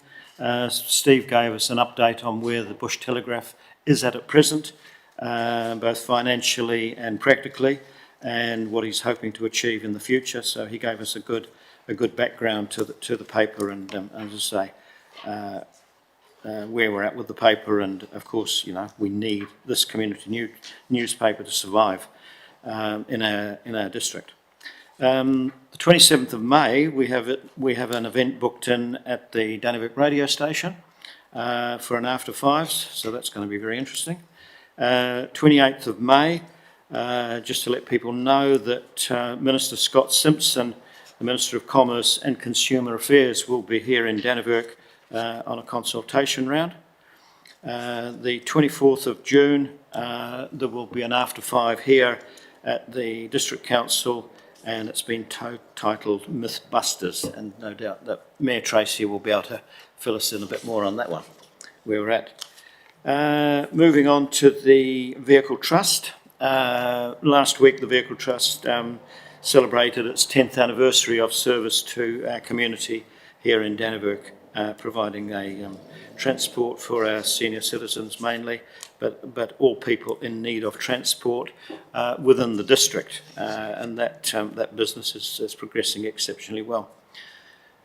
Steve gave us an update on where the Bush Telegraph is at present, both financially and practically, and what he's hoping to achieve in the future. So he gave us a good background to the paper, and as I say, where we're at with the paper, and of course, we need this community newspaper to survive in our district. The 27th of May, we have an event booked in at the Dannevirke radio station for an after fives, so that's going to be very interesting. 28th of May, just to let people know that Minister Scott Simpson, the Minister of Commerce and Consumer Affairs, will be here in Dannevirke on a consultation round. The 24th of June, there will be an after five here at the District Council, and it's been titled Mythbusters, and no doubt that Mayor Tracy will be able to fill us in a bit more on that one, where we're at. Moving on to the Vehicle Trust. Last week the Vehicle Trust celebrated its 10th anniversary of service to our community here in Dannevirke, providing a transport for our senior citizens mainly, but all people in need of transport within the district, and that business is progressing exceptionally well.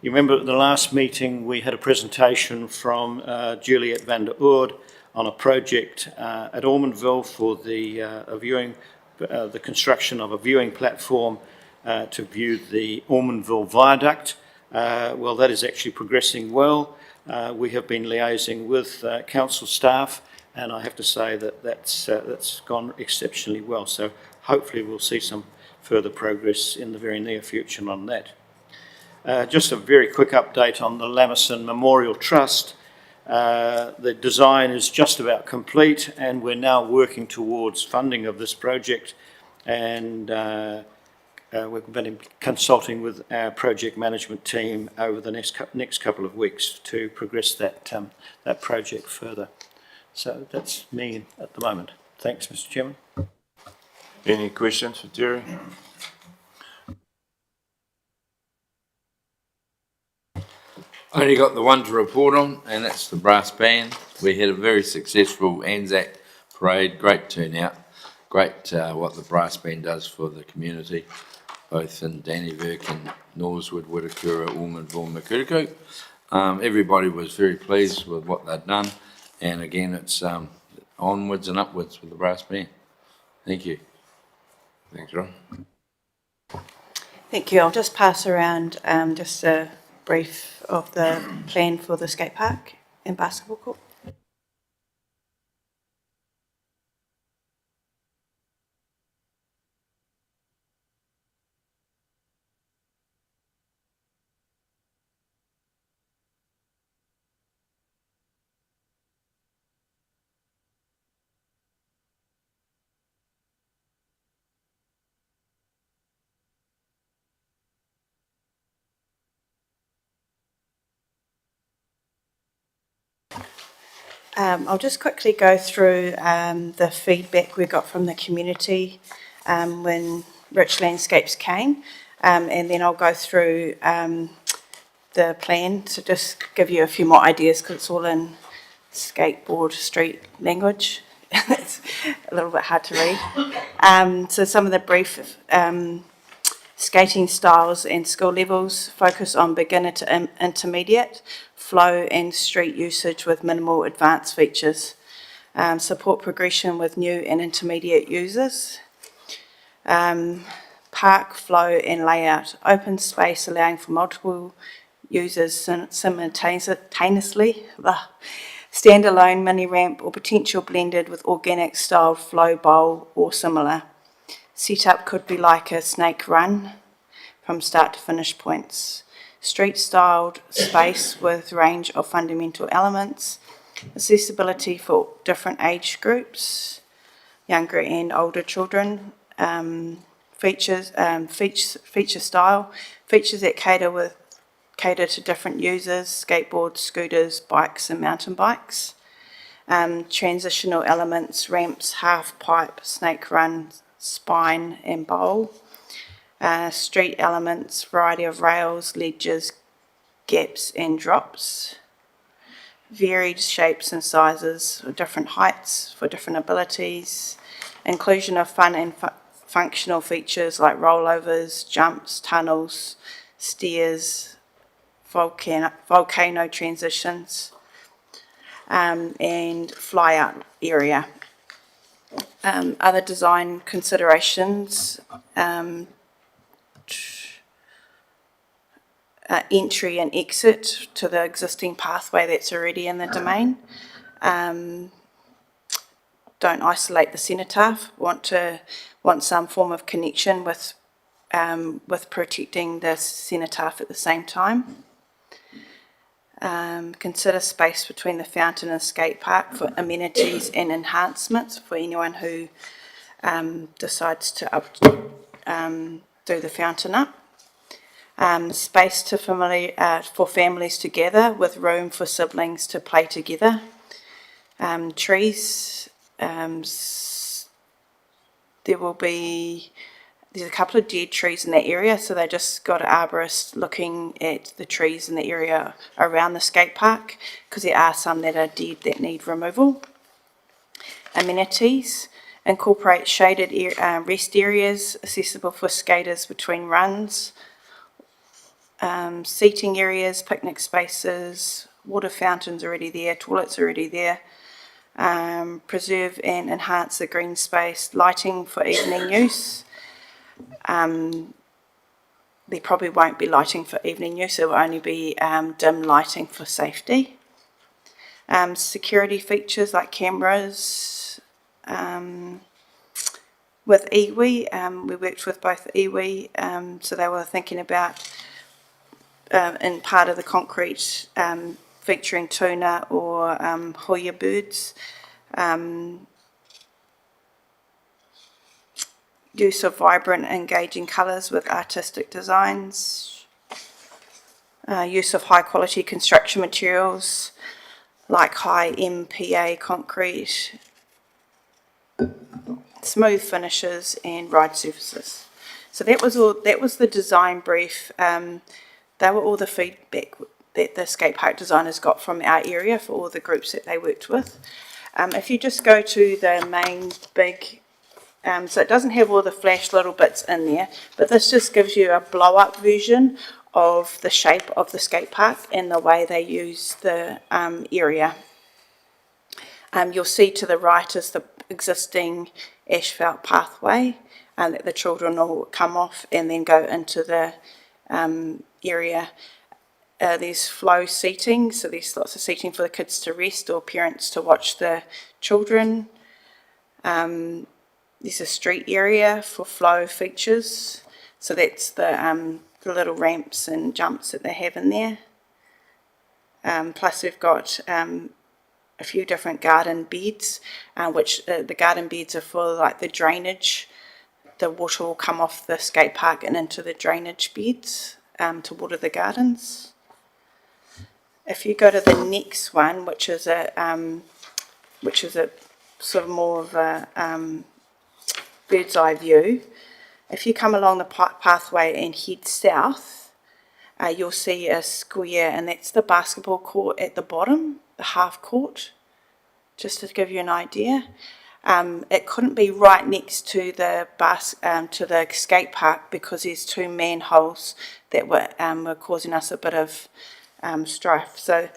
You remember at the last meeting we had a presentation from Juliet van der Oord on a project at Ormondville for the construction of a viewing platform to view the Ormondville Viaduct. Well, that is actually progressing well. We have been liaising with council staff, and I have to say that that's gone exceptionally well. So hopefully we'll see some further progress in the very near future on that. Just a very quick update on the Lamison Memorial Trust. The design is just about complete, and we're now working towards funding of this project, and we've been consulting with our project management team over the next couple of weeks to progress that project further. So that's me at the moment. Thanks, Mr. Chairman. Any questions for Terry? I only got the one to report on, and that's the brass band. We had a very successful Anzac parade, great turnout, great what the brass band does for the community, both in Dannevirke and Norsewood, Witakura, Ormondville, Makuriku. Everybody was very pleased with what they'd done, and again, it's onwards and upwards with the brass band. Thank you. Thanks, Ron. Thank you. I'll just pass around just a brief of the plan for the skate park and basketball court. I'll just quickly go through the feedback we got from the community when Rich Landscapes came, and then I'll go through the plan to just give you a few more ideas, because it's all in skateboard street language. It's a little bit hard to read. So some of the brief skating styles and skill levels focus on beginner to intermediate, flow and street usage with minimal advanced features. Support progression with new and intermediate users. Park flow and layout. Open space allowing for multiple users simultaneously. Standalone mini ramp or potential blended with organic styled flow bowl or similar. Setup could be like a snake run from start to finish points. Street styled space with range of fundamental elements. Accessibility for different age groups, younger and older children. Feature style. Features that cater to different users, skateboards, scooters, bikes and mountain bikes. Transitional elements, ramps, half pipe, snake run, spine and bowl. Street elements, variety of rails, ledges, gaps and drops. Varied shapes and sizes, different heights for different abilities. Inclusion of fun and functional features like rollovers, jumps, tunnels, stairs, volcano transitions, and fly out area. Other design considerations, entry and exit to the existing pathway that's already in the domain. Don't isolate the cenotaph. Want some form of connection with protecting the cenotaph at the same time. Consider space between the fountain and skate park for amenities and enhancements for anyone who decides to do the fountain up. Space for families together with room for siblings to play together. Trees. There's a couple of dead trees in that area, so they just got an arborist looking at the trees in the area around the skate park, because there are some that are dead that need removal. Amenities. Incorporate shaded rest areas accessible for skaters between runs. Seating areas, picnic spaces, water fountains already there, toilets already there. preserve and enhance the green space, lighting for evening use. There probably won't be lighting for evening use, it will only be dim lighting for safety. Security features like cameras. With iwi, we worked with both iwi, so they were thinking about in part of the concrete featuring tuna or hoya birds. Use of vibrant, engaging colours with artistic designs. Use of high quality construction materials like high MPA concrete, smooth finishes and ride surfaces. So that was the design brief. They were all the feedback that the skate park designers got from our area for all the groups that they worked with. If you just go to the main big, so it doesn't have all the flash little bits in there, but this just gives you a blow-up version of the shape of the skate park and the way they use the area. You'll see to the right is the existing asphalt pathway that the children will come off and then go into the area. There's flow seating, so there's lots of seating for the kids to rest or parents to watch the children. There's a street area for flow features, so that's the little ramps and jumps that they have in there. Plus we've got a few different garden beds, which the garden beds are for like the drainage. The water will come off the skate park and into the drainage beds to water the gardens. If you go to the next one, which is a sort of more of a bird's eye view, if you come along the pathway and head south, you'll see a square, and that's the basketball court at the bottom, the half court, just to give you an idea. It couldn't be right next to the skate park because there's two manholes that were causing us a bit of strife. So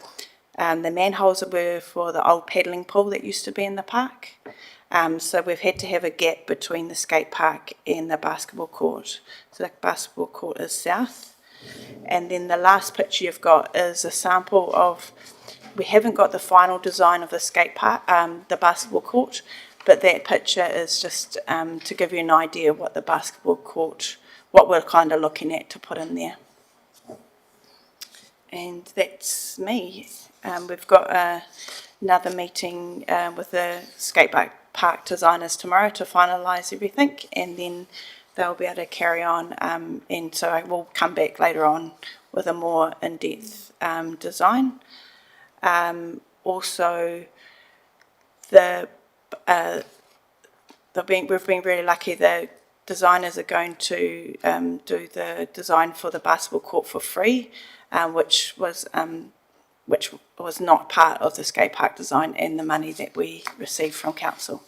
the manholes were for the old paddling pool that used to be in the park. So we've had to have a gap between the skate park and the basketball court. So the basketball court is south. And then the last picture you've got is a sample of, we haven't got the final design of the skate park, the basketball court, but that picture is just to give you an idea what the basketball court, what we're kind of looking at to put in there. And that's me. We've got another meeting with the skate park designers tomorrow to finalise everything, and then they'll be able to carry on, and so I will come back later on with a more in-depth design. Also, we've been really lucky. The designers are going to do the design for the basketball court for free, which was not part of the skate park design and the money that we received from council.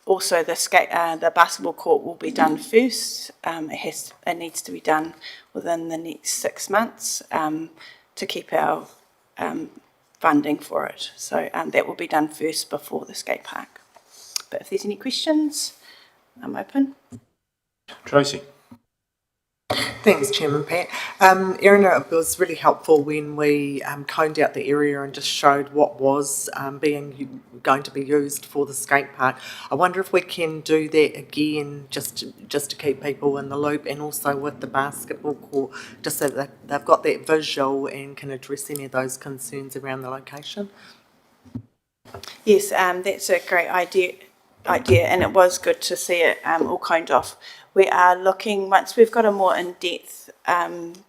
Also, the basketball court will be done first. It needs to be done within the next 6 months to keep our funding for it. So that will be done first before the skate park. But if there's any questions, I'm open. Tracy. Thanks, Chairman Pat. Erin, it was really helpful when we coned out the area and just showed what was going to be used for the skate park. I wonder if we can do that again, just to keep people in the loop, and also with the basketball court, just so that they've got that visual and can address any of those concerns around the location. Yes, that's a great idea, and it was good to see it all coned off. We are looking, once we've got a more in-depth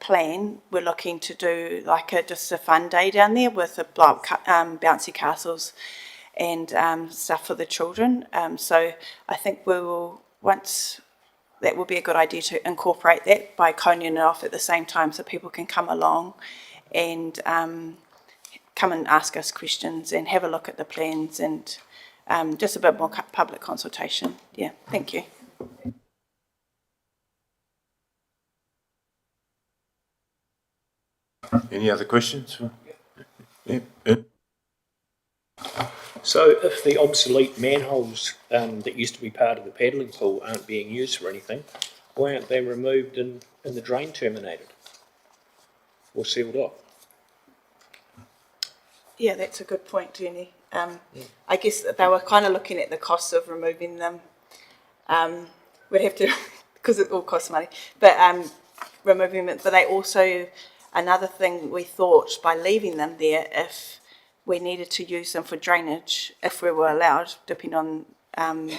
plan, we're looking to do like just a fun day down there with bouncy castles and stuff for the children. So I think we will, once, that will be a good idea to incorporate that by coning it off at the same time so people can come along and come and ask us questions and have a look at the plans and just a bit more public consultation. Yeah, thank you. Any other questions? Yeah. So if the obsolete manholes that used to be part of the paddling pool aren't being used for anything, why aren't they removed and the drain terminated or sealed off? Yeah, that's a good point, Jenny. I guess that they were kind of looking at the cost of removing them. We'd have to, because it all costs money, but removing them. But they also, another thing we thought by leaving them there, if we needed to use them for drainage, if we were allowed, depending on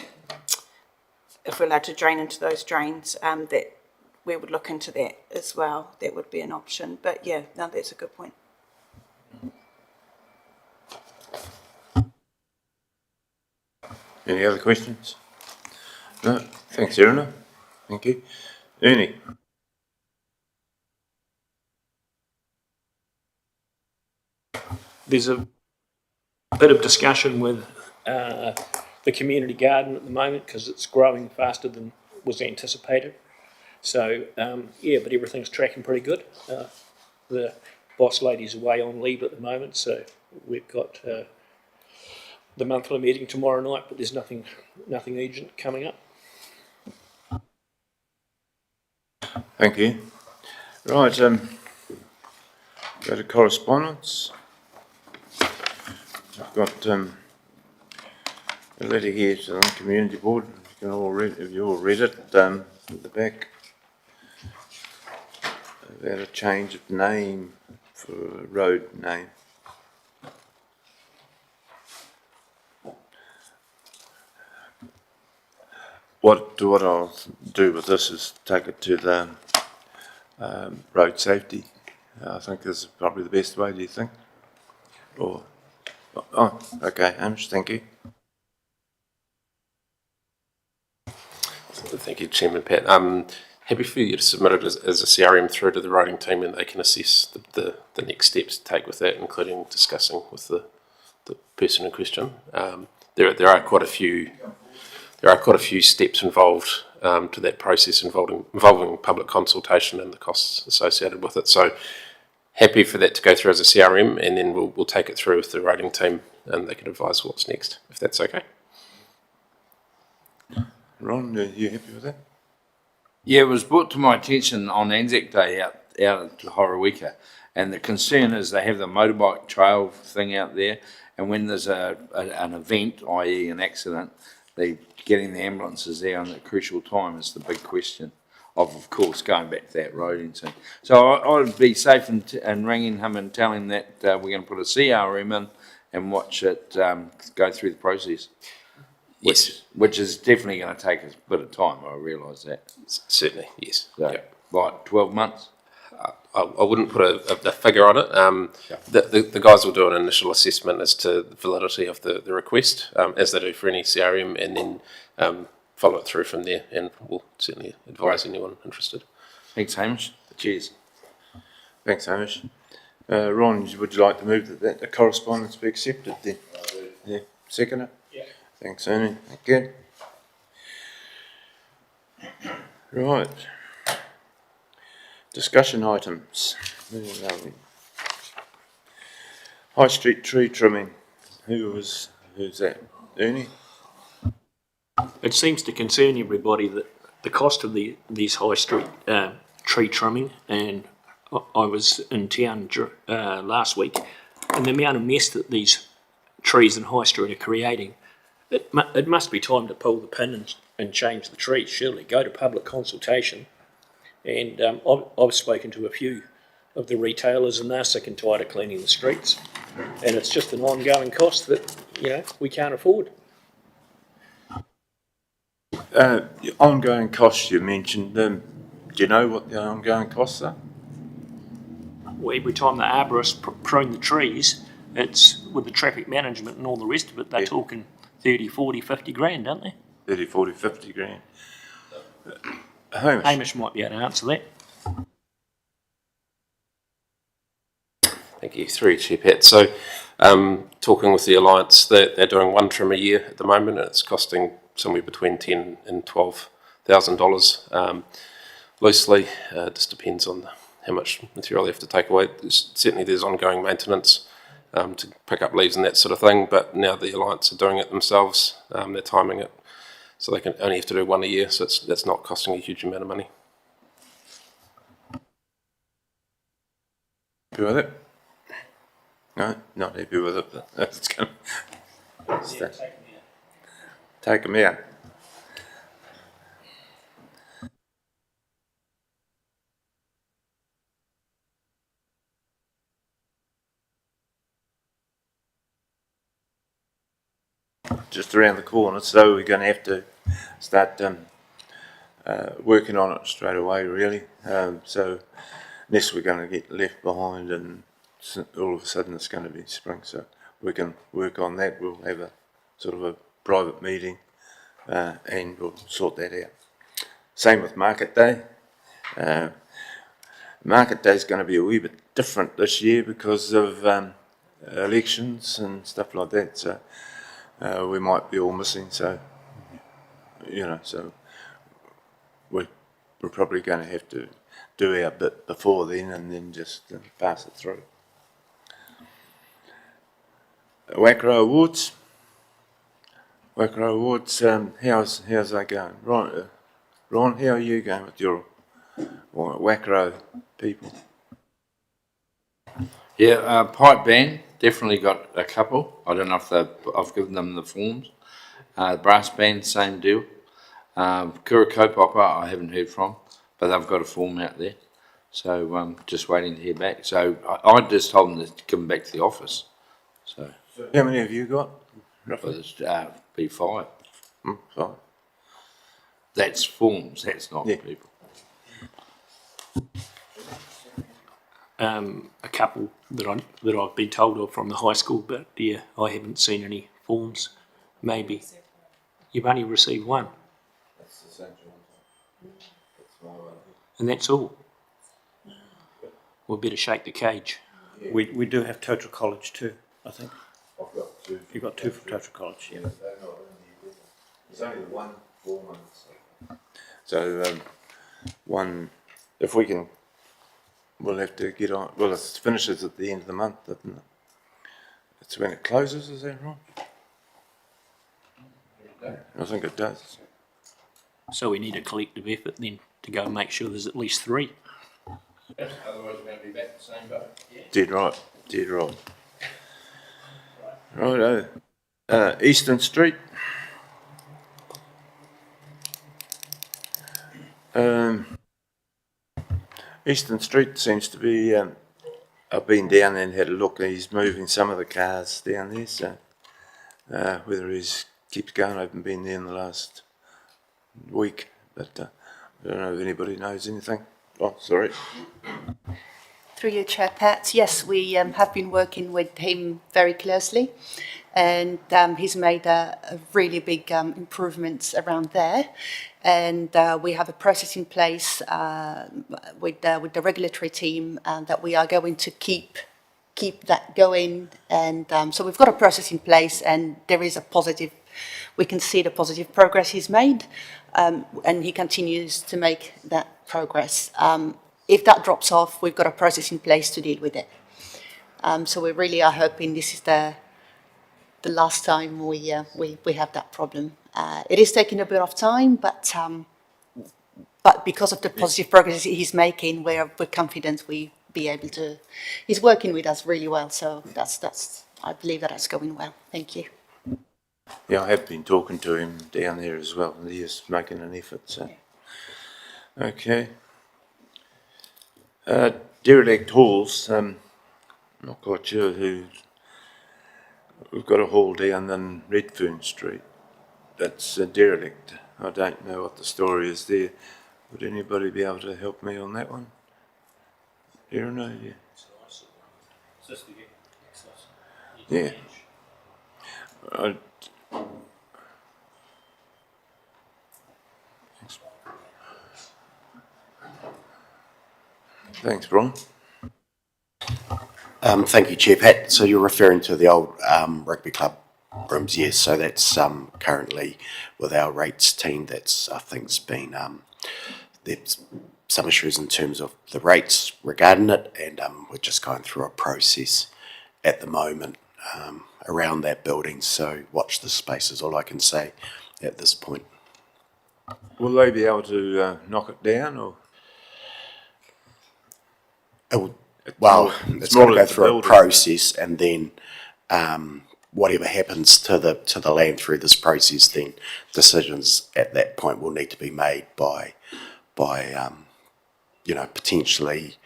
if we're allowed to drain into those drains, that we would look into that as well. That would be an option. But yeah, no, that's a good point. Any other questions? No, thanks, Erina. Thank you. Ernie? There's a bit of discussion with the community garden at the moment because it's growing faster than was anticipated. So, yeah, but everything's tracking pretty good. The boss lady's away on leave at the moment, so we've got the monthly meeting tomorrow night, but there's nothing urgent coming up. Thank you. Right, go to correspondence. I've got a letter here to the Community Board. You can all read, if you all read it, at the back. About a change of name for a road name. What I'll do with this is take it to the road safety. I think this is probably the best way, do you think? Or, oh, okay, Hamish, thank you. Thank you, Chairman Pat. Happy for you to submit it as a CRM through to the writing team, and they can assess the next steps to take with that, including discussing with the person in question. There are quite a few steps involved to that process involving public consultation and the costs associated with it. So happy for that to go through as a CRM, and then we'll take it through with the rating team, and they can advise what's next, if that's okay. Ron, are you happy with that? Yeah, it was brought to my attention on Anzac Day out at Horowika, and the concern is they have the motorbike trail thing out there, and when there's an event, i.e. an accident, they're getting the ambulances there on a crucial time is the big question of course, going back to that road and so. So I would be safe in ringing him and telling that we're going to put a CRM in and watch it go through the process. Yes. Which is definitely going to take a bit of time, I realise that. Certainly, yes. So, yep. Like 12 months? I wouldn't put a figure on it. The guys will do an initial assessment as to the validity of the request, as they do for any CRM, and then follow it through from there, and we'll certainly advise anyone interested. Thanks, Hamish. Cheers. Thanks, Hamish. Ron, would you like to move that the correspondence be accepted then? Yeah. Second it? Yeah. Thanks, Ernie. Thank you. Right. Discussion items. High Street tree trimming. Who's that? Ernie? It seems to concern everybody that the cost of these high street tree trimming, and I was in town last week, and the amount of mess that these trees in High Street are creating, it must be time to pull the pin and change the trees, surely. Go to public consultation. And I've spoken to a few of the retailers, and they're sick and tired of cleaning the streets. And it's just an ongoing cost that, we can't afford. The ongoing costs you mentioned, do you know what the ongoing costs are? Well, every time the arborists prune the trees, it's with the traffic management and all the rest of it, they're talking 30, 40, 50 grand, aren't they? 30, 40, 50 grand. Hamish might be able to answer that. Thank you. Through Chair Pat. So, talking with the Alliance, they're doing one trim a year at the moment, and it's costing somewhere between $10,000 and $12,000 loosely. Just depends on how much material you have to take away. Certainly, there's ongoing maintenance to pick up leaves and that sort of thing. But now the Alliance are doing it themselves. They're timing it, so they can only have to do one a year. So that's not costing a huge amount of money. Happy with it? No, not happy with it, but that's going to take them out. Just around the corner, so we're going to have to start working on it straight away, really. So unless we're going to get left behind and all of a sudden it's going to be spring, so we can work on that. We'll have a sort of a private meeting and we'll sort that out. Same with Market Day. Market Day is going to be a wee bit different this year because of elections and stuff like that, so we might be all missing, so so we're probably going to have to do our bit before then and then just pass it through. Wakaro Awards. Wakaro Awards, how's that going? Ron, how are you going with your Wakaro people? Yeah, pipe band, definitely got a couple. I don't know if I've given them the forms. Brass band, same deal. Kura Kaupapa, I haven't heard from, but they've got a form out there. So just waiting to hear back. So I just told them to come back to the office. So how many have you got? Roughly? Be 5. 5. That's forms, that's not people. A couple that I've been told of from the high school, but yeah, I haven't seen any forms. Maybe you've only received one. That's the same one. And that's all. We'll better shake the cage. Yeah. We do have Total College too, I think. I've got 2. You've got 2 from Total College, yeah. There's only one 4 months. So one, if we can, we'll have to get on. Well, it finishes at the end of the month, doesn't it? It's when it closes, is that right? I think it does. So we need a collective effort then to go and make sure there's at least 3. Otherwise we're going to be back the same boat. Yeah. Dead right. Righto. Eastern Street. Eastern Street seems to be, I've been down there and had a look. He's moving some of the cars down there, so whether he keeps going, I haven't been there in the last week, but I don't know if anybody knows anything. Oh, sorry. Through your chair, Pat, yes, we have been working with him very closely, and he's made a really big improvements around there. And we have a process in place with the regulatory team that we are going to keep that going. And so we've got a process in place, and there is we can see the positive progress he's made, and he continues to make that progress. If that drops off, we've got a process in place to deal with it. So we really are hoping this is the last time we have that problem. It is taking a bit of time, but because of the positive progress he's making, we're confident we'll be able to. He's working with us really well, so that's I believe that's going well. Thank you. Yeah, I have been talking to him down there as well, and he is making an effort. So, okay. Derelict halls. Not quite sure who. We've got a hall down in Redfern Street. That's derelict. I don't know what the story is there. Would anybody be able to help me on that one? Here or no? Yeah. Yeah. Thanks, Brian. Thank you, Chair Pat. So you're referring to the old rugby club rooms, yes. So that's currently with our rates team. That's I think's been there's some issues in terms of the rates regarding it, and we're just going through a process at the moment around that building. So watch this space is all I can say at this point. Will they be able to knock it down, or? Well, it's got to go through a building. process, and then whatever happens to the land through this process, then decisions at that point will need to be made by potentially.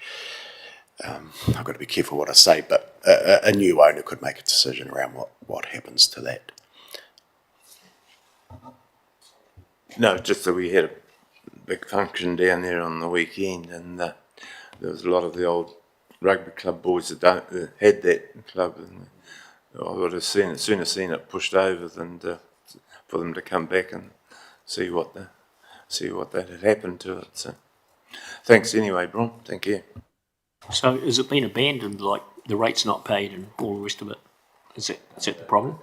I've got to be careful what I say, but a new owner could make a decision around what happens to that. No, just that we had a big function down there on the weekend, and there was a lot of the old rugby club boys that had that club, and I would have sooner seen it pushed over than for them to come back and see what that had happened to it. So, thanks anyway, Bron. Thank you. So has it been abandoned, like the rate's not paid and all the rest of it? Is that the problem?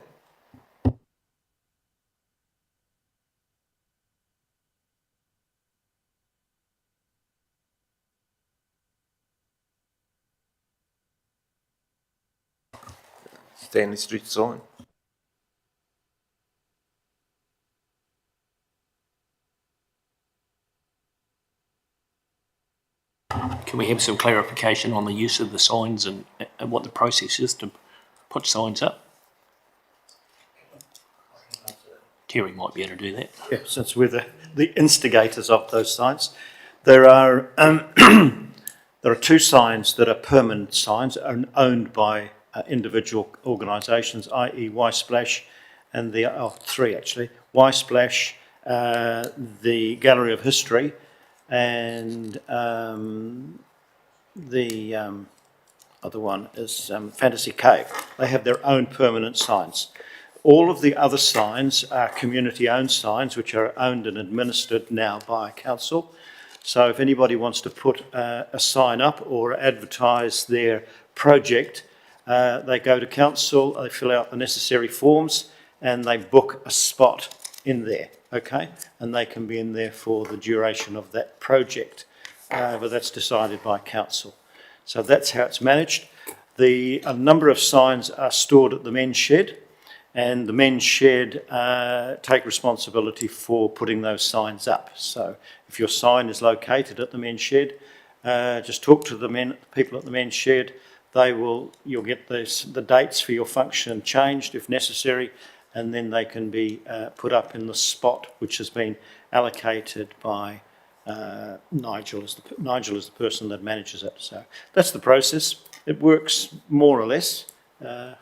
Stanley Street sign. Can we have some clarification on the use of the signs and what the process is to put signs up? Terry might be able to do that. Yeah, since we're the instigators of those signs, there are there are two signs that are permanent signs owned by individual organisations, i.e. Y-Splash, and three actually, Y-Splash, the Gallery of History, and the other one is Fantasy Cave. They have their own permanent signs. All of the other signs are community-owned signs, which are owned and administered now by council. So if anybody wants to put a sign up or advertise their project, they go to council, they fill out the necessary forms, and they book a spot in there, okay? And they can be in there for the duration of that project, but that's decided by council. So that's how it's managed. A number of signs are stored at the men's shed, and the men's shed take responsibility for putting those signs up. So if your sign is located at the men's shed, just talk to the people at the men's shed. You'll get the dates for your function changed if necessary, and then they can be put up in the spot which has been allocated by Nigel is the person that manages it. So that's the process. It works more or less. And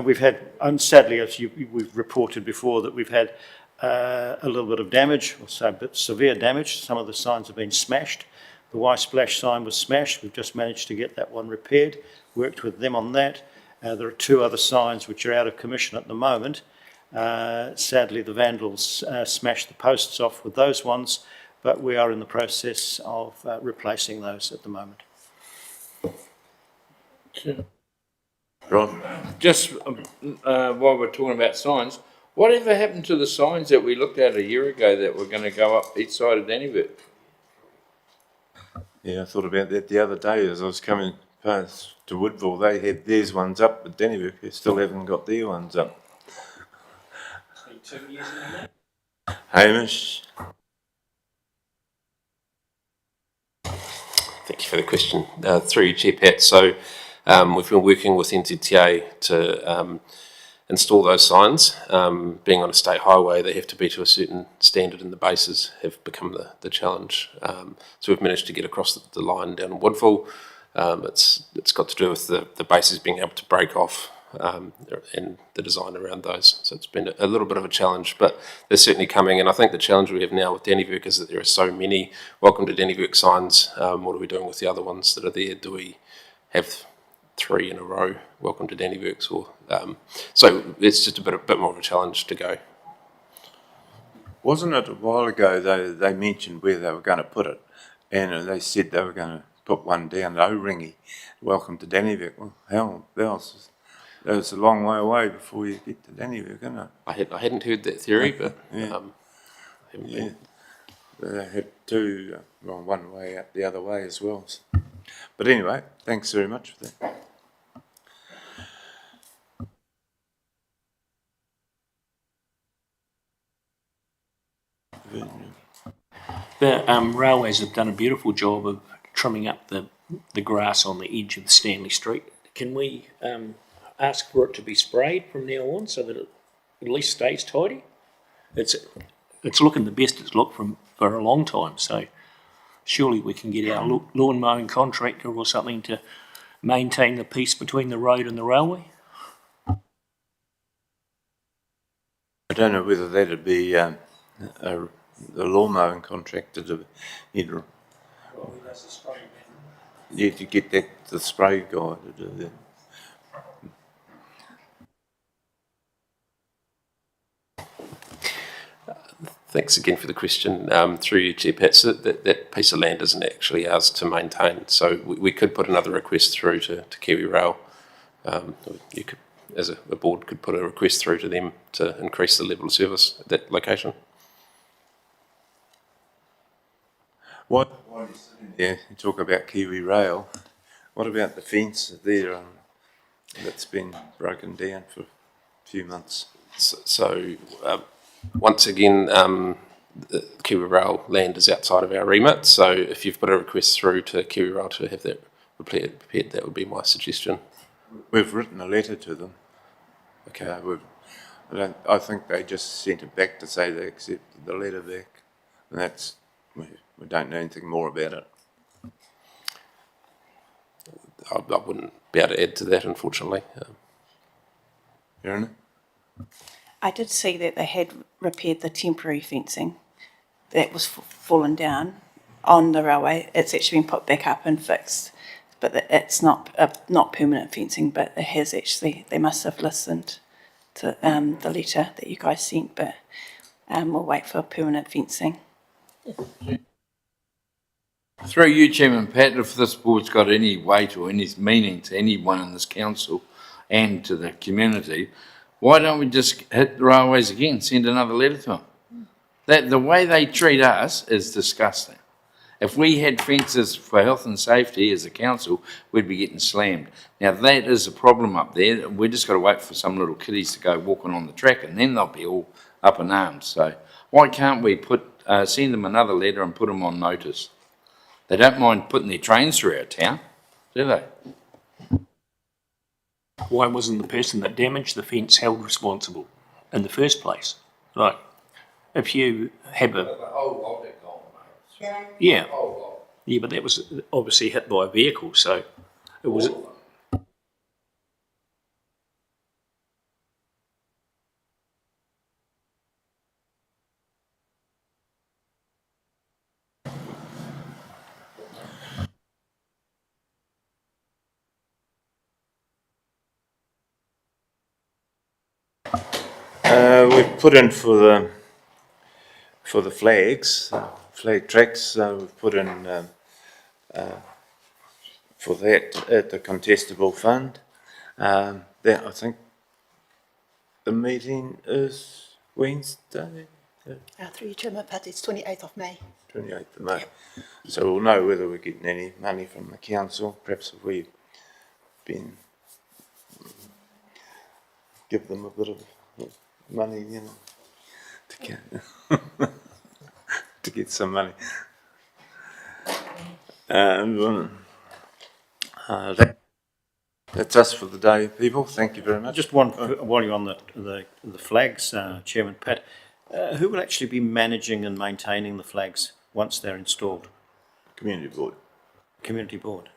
we've had, sadly, as we've reported before, that we've had a little bit of damage, or so a bit severe damage. Some of the signs have been smashed. The Y-Splash sign was smashed. We've just managed to get that one repaired, worked with them on that. There are two other signs which are out of commission at the moment. Sadly, the vandals smashed the posts off with those ones, but we are in the process of replacing those at the moment. Ron? Just while we're talking about signs, whatever happened to the signs that we looked at a year ago that were going to go up each side of Dannevirke? Yeah, I thought about that the other day as I was coming past to Woodville. They had theirs ones up, but Dannevirke still haven't got their ones up. It's been 2 years in that. Hamish? Thank you for the question. Through you, Chair Pat. So we've been working with NZTA to install those signs. Being on a state highway, they have to be to a certain standard, and the bases have become the challenge. So we've managed to get across the line down in Woodville. It's got to do with the bases being able to break off and the design around those. So it's been a little bit of a challenge, but they're certainly coming. And I think the challenge we have now with Dannevirke is that there are so many Welcome to Dannevirke signs. What are we doing with the other ones that are there? Do we have 3 in a row Welcome to Dannevirke? Or so it's just a bit more of a challenge to go. Wasn't it a while ago they mentioned where they were going to put it, and they said they were going to put one down at O-Ringi, Welcome to Dannevirke. Well, hell, that was a long way away before you get to Dannevirke, isn't it? I hadn't heard that theory, but yeah. They had two, one way out the other way as well. But anyway, thanks very much for that. The railways have done a beautiful job of trimming up the grass on the edge of Stanley Street. Can we ask for it to be sprayed from now on so that it at least stays tidy? It's looking the best it's looked for a long time, so surely we can get our lawn mowing contractor or something to maintain the peace between the road and the railway. I don't know whether that'd be the lawn mowing contractor to to get the spray guy to do that. Thanks again for the question. Through you, Chair Pat, so that piece of land isn't actually ours to maintain, so we could put another request through to Kiwi Rail. You could, as a board, could put a request through to them to increase the level of service at that location. What is sitting there? You talk about Kiwi Rail. What about the fence there that's been broken down for a few months? So once again, the Kiwi Rail land is outside of our remit, so if you've put a request through to Kiwi Rail to have that prepared, that would be my suggestion. We've written a letter to them. Okay. I think they just sent it back to say they accepted the letter back, and that's, we don't know anything more about it. I wouldn't be able to add to that, unfortunately. Fiona? I did see that they had repaired the temporary fencing that was fallen down on the railway. It's actually been put back up and fixed, but it's not permanent fencing, but it has actually, they must have listened to the letter that you guys sent, but we'll wait for permanent fencing. Through you, Chairman Pat, if this board's got any weight or any meaning to anyone in this council and to the community, why don't we just hit the railways again, send another letter to them? The way they treat us is disgusting. If we had fences for health and safety as a council, we'd be getting slammed. Now, that is a problem up there. We just got to wait for some little kiddies to go walking on the track, and then they'll be all up in arms. So why can't we send them another letter and put them on notice? They don't mind putting their trains through our town, do they? Why wasn't the person that damaged the fence held responsible in the first place? Like, if you have a... Yeah. Yeah, but that was obviously hit by a vehicle, so it was... We've put in for the flags, flag tracks. We've put in for that at the contestable fund. That I think the meeting is Wednesday. Through your Chairman Pat, it's 28th of May. 28th of May. Yep. So we'll know whether we're getting any money from the council. Perhaps if we've been give them a bit of money, you know, to get some money. That's us for the day, people. Thank you very much. Just one, while you're on the flags, Chairman Pat, who will actually be managing and maintaining the flags once they're installed? Community Board. Community Board.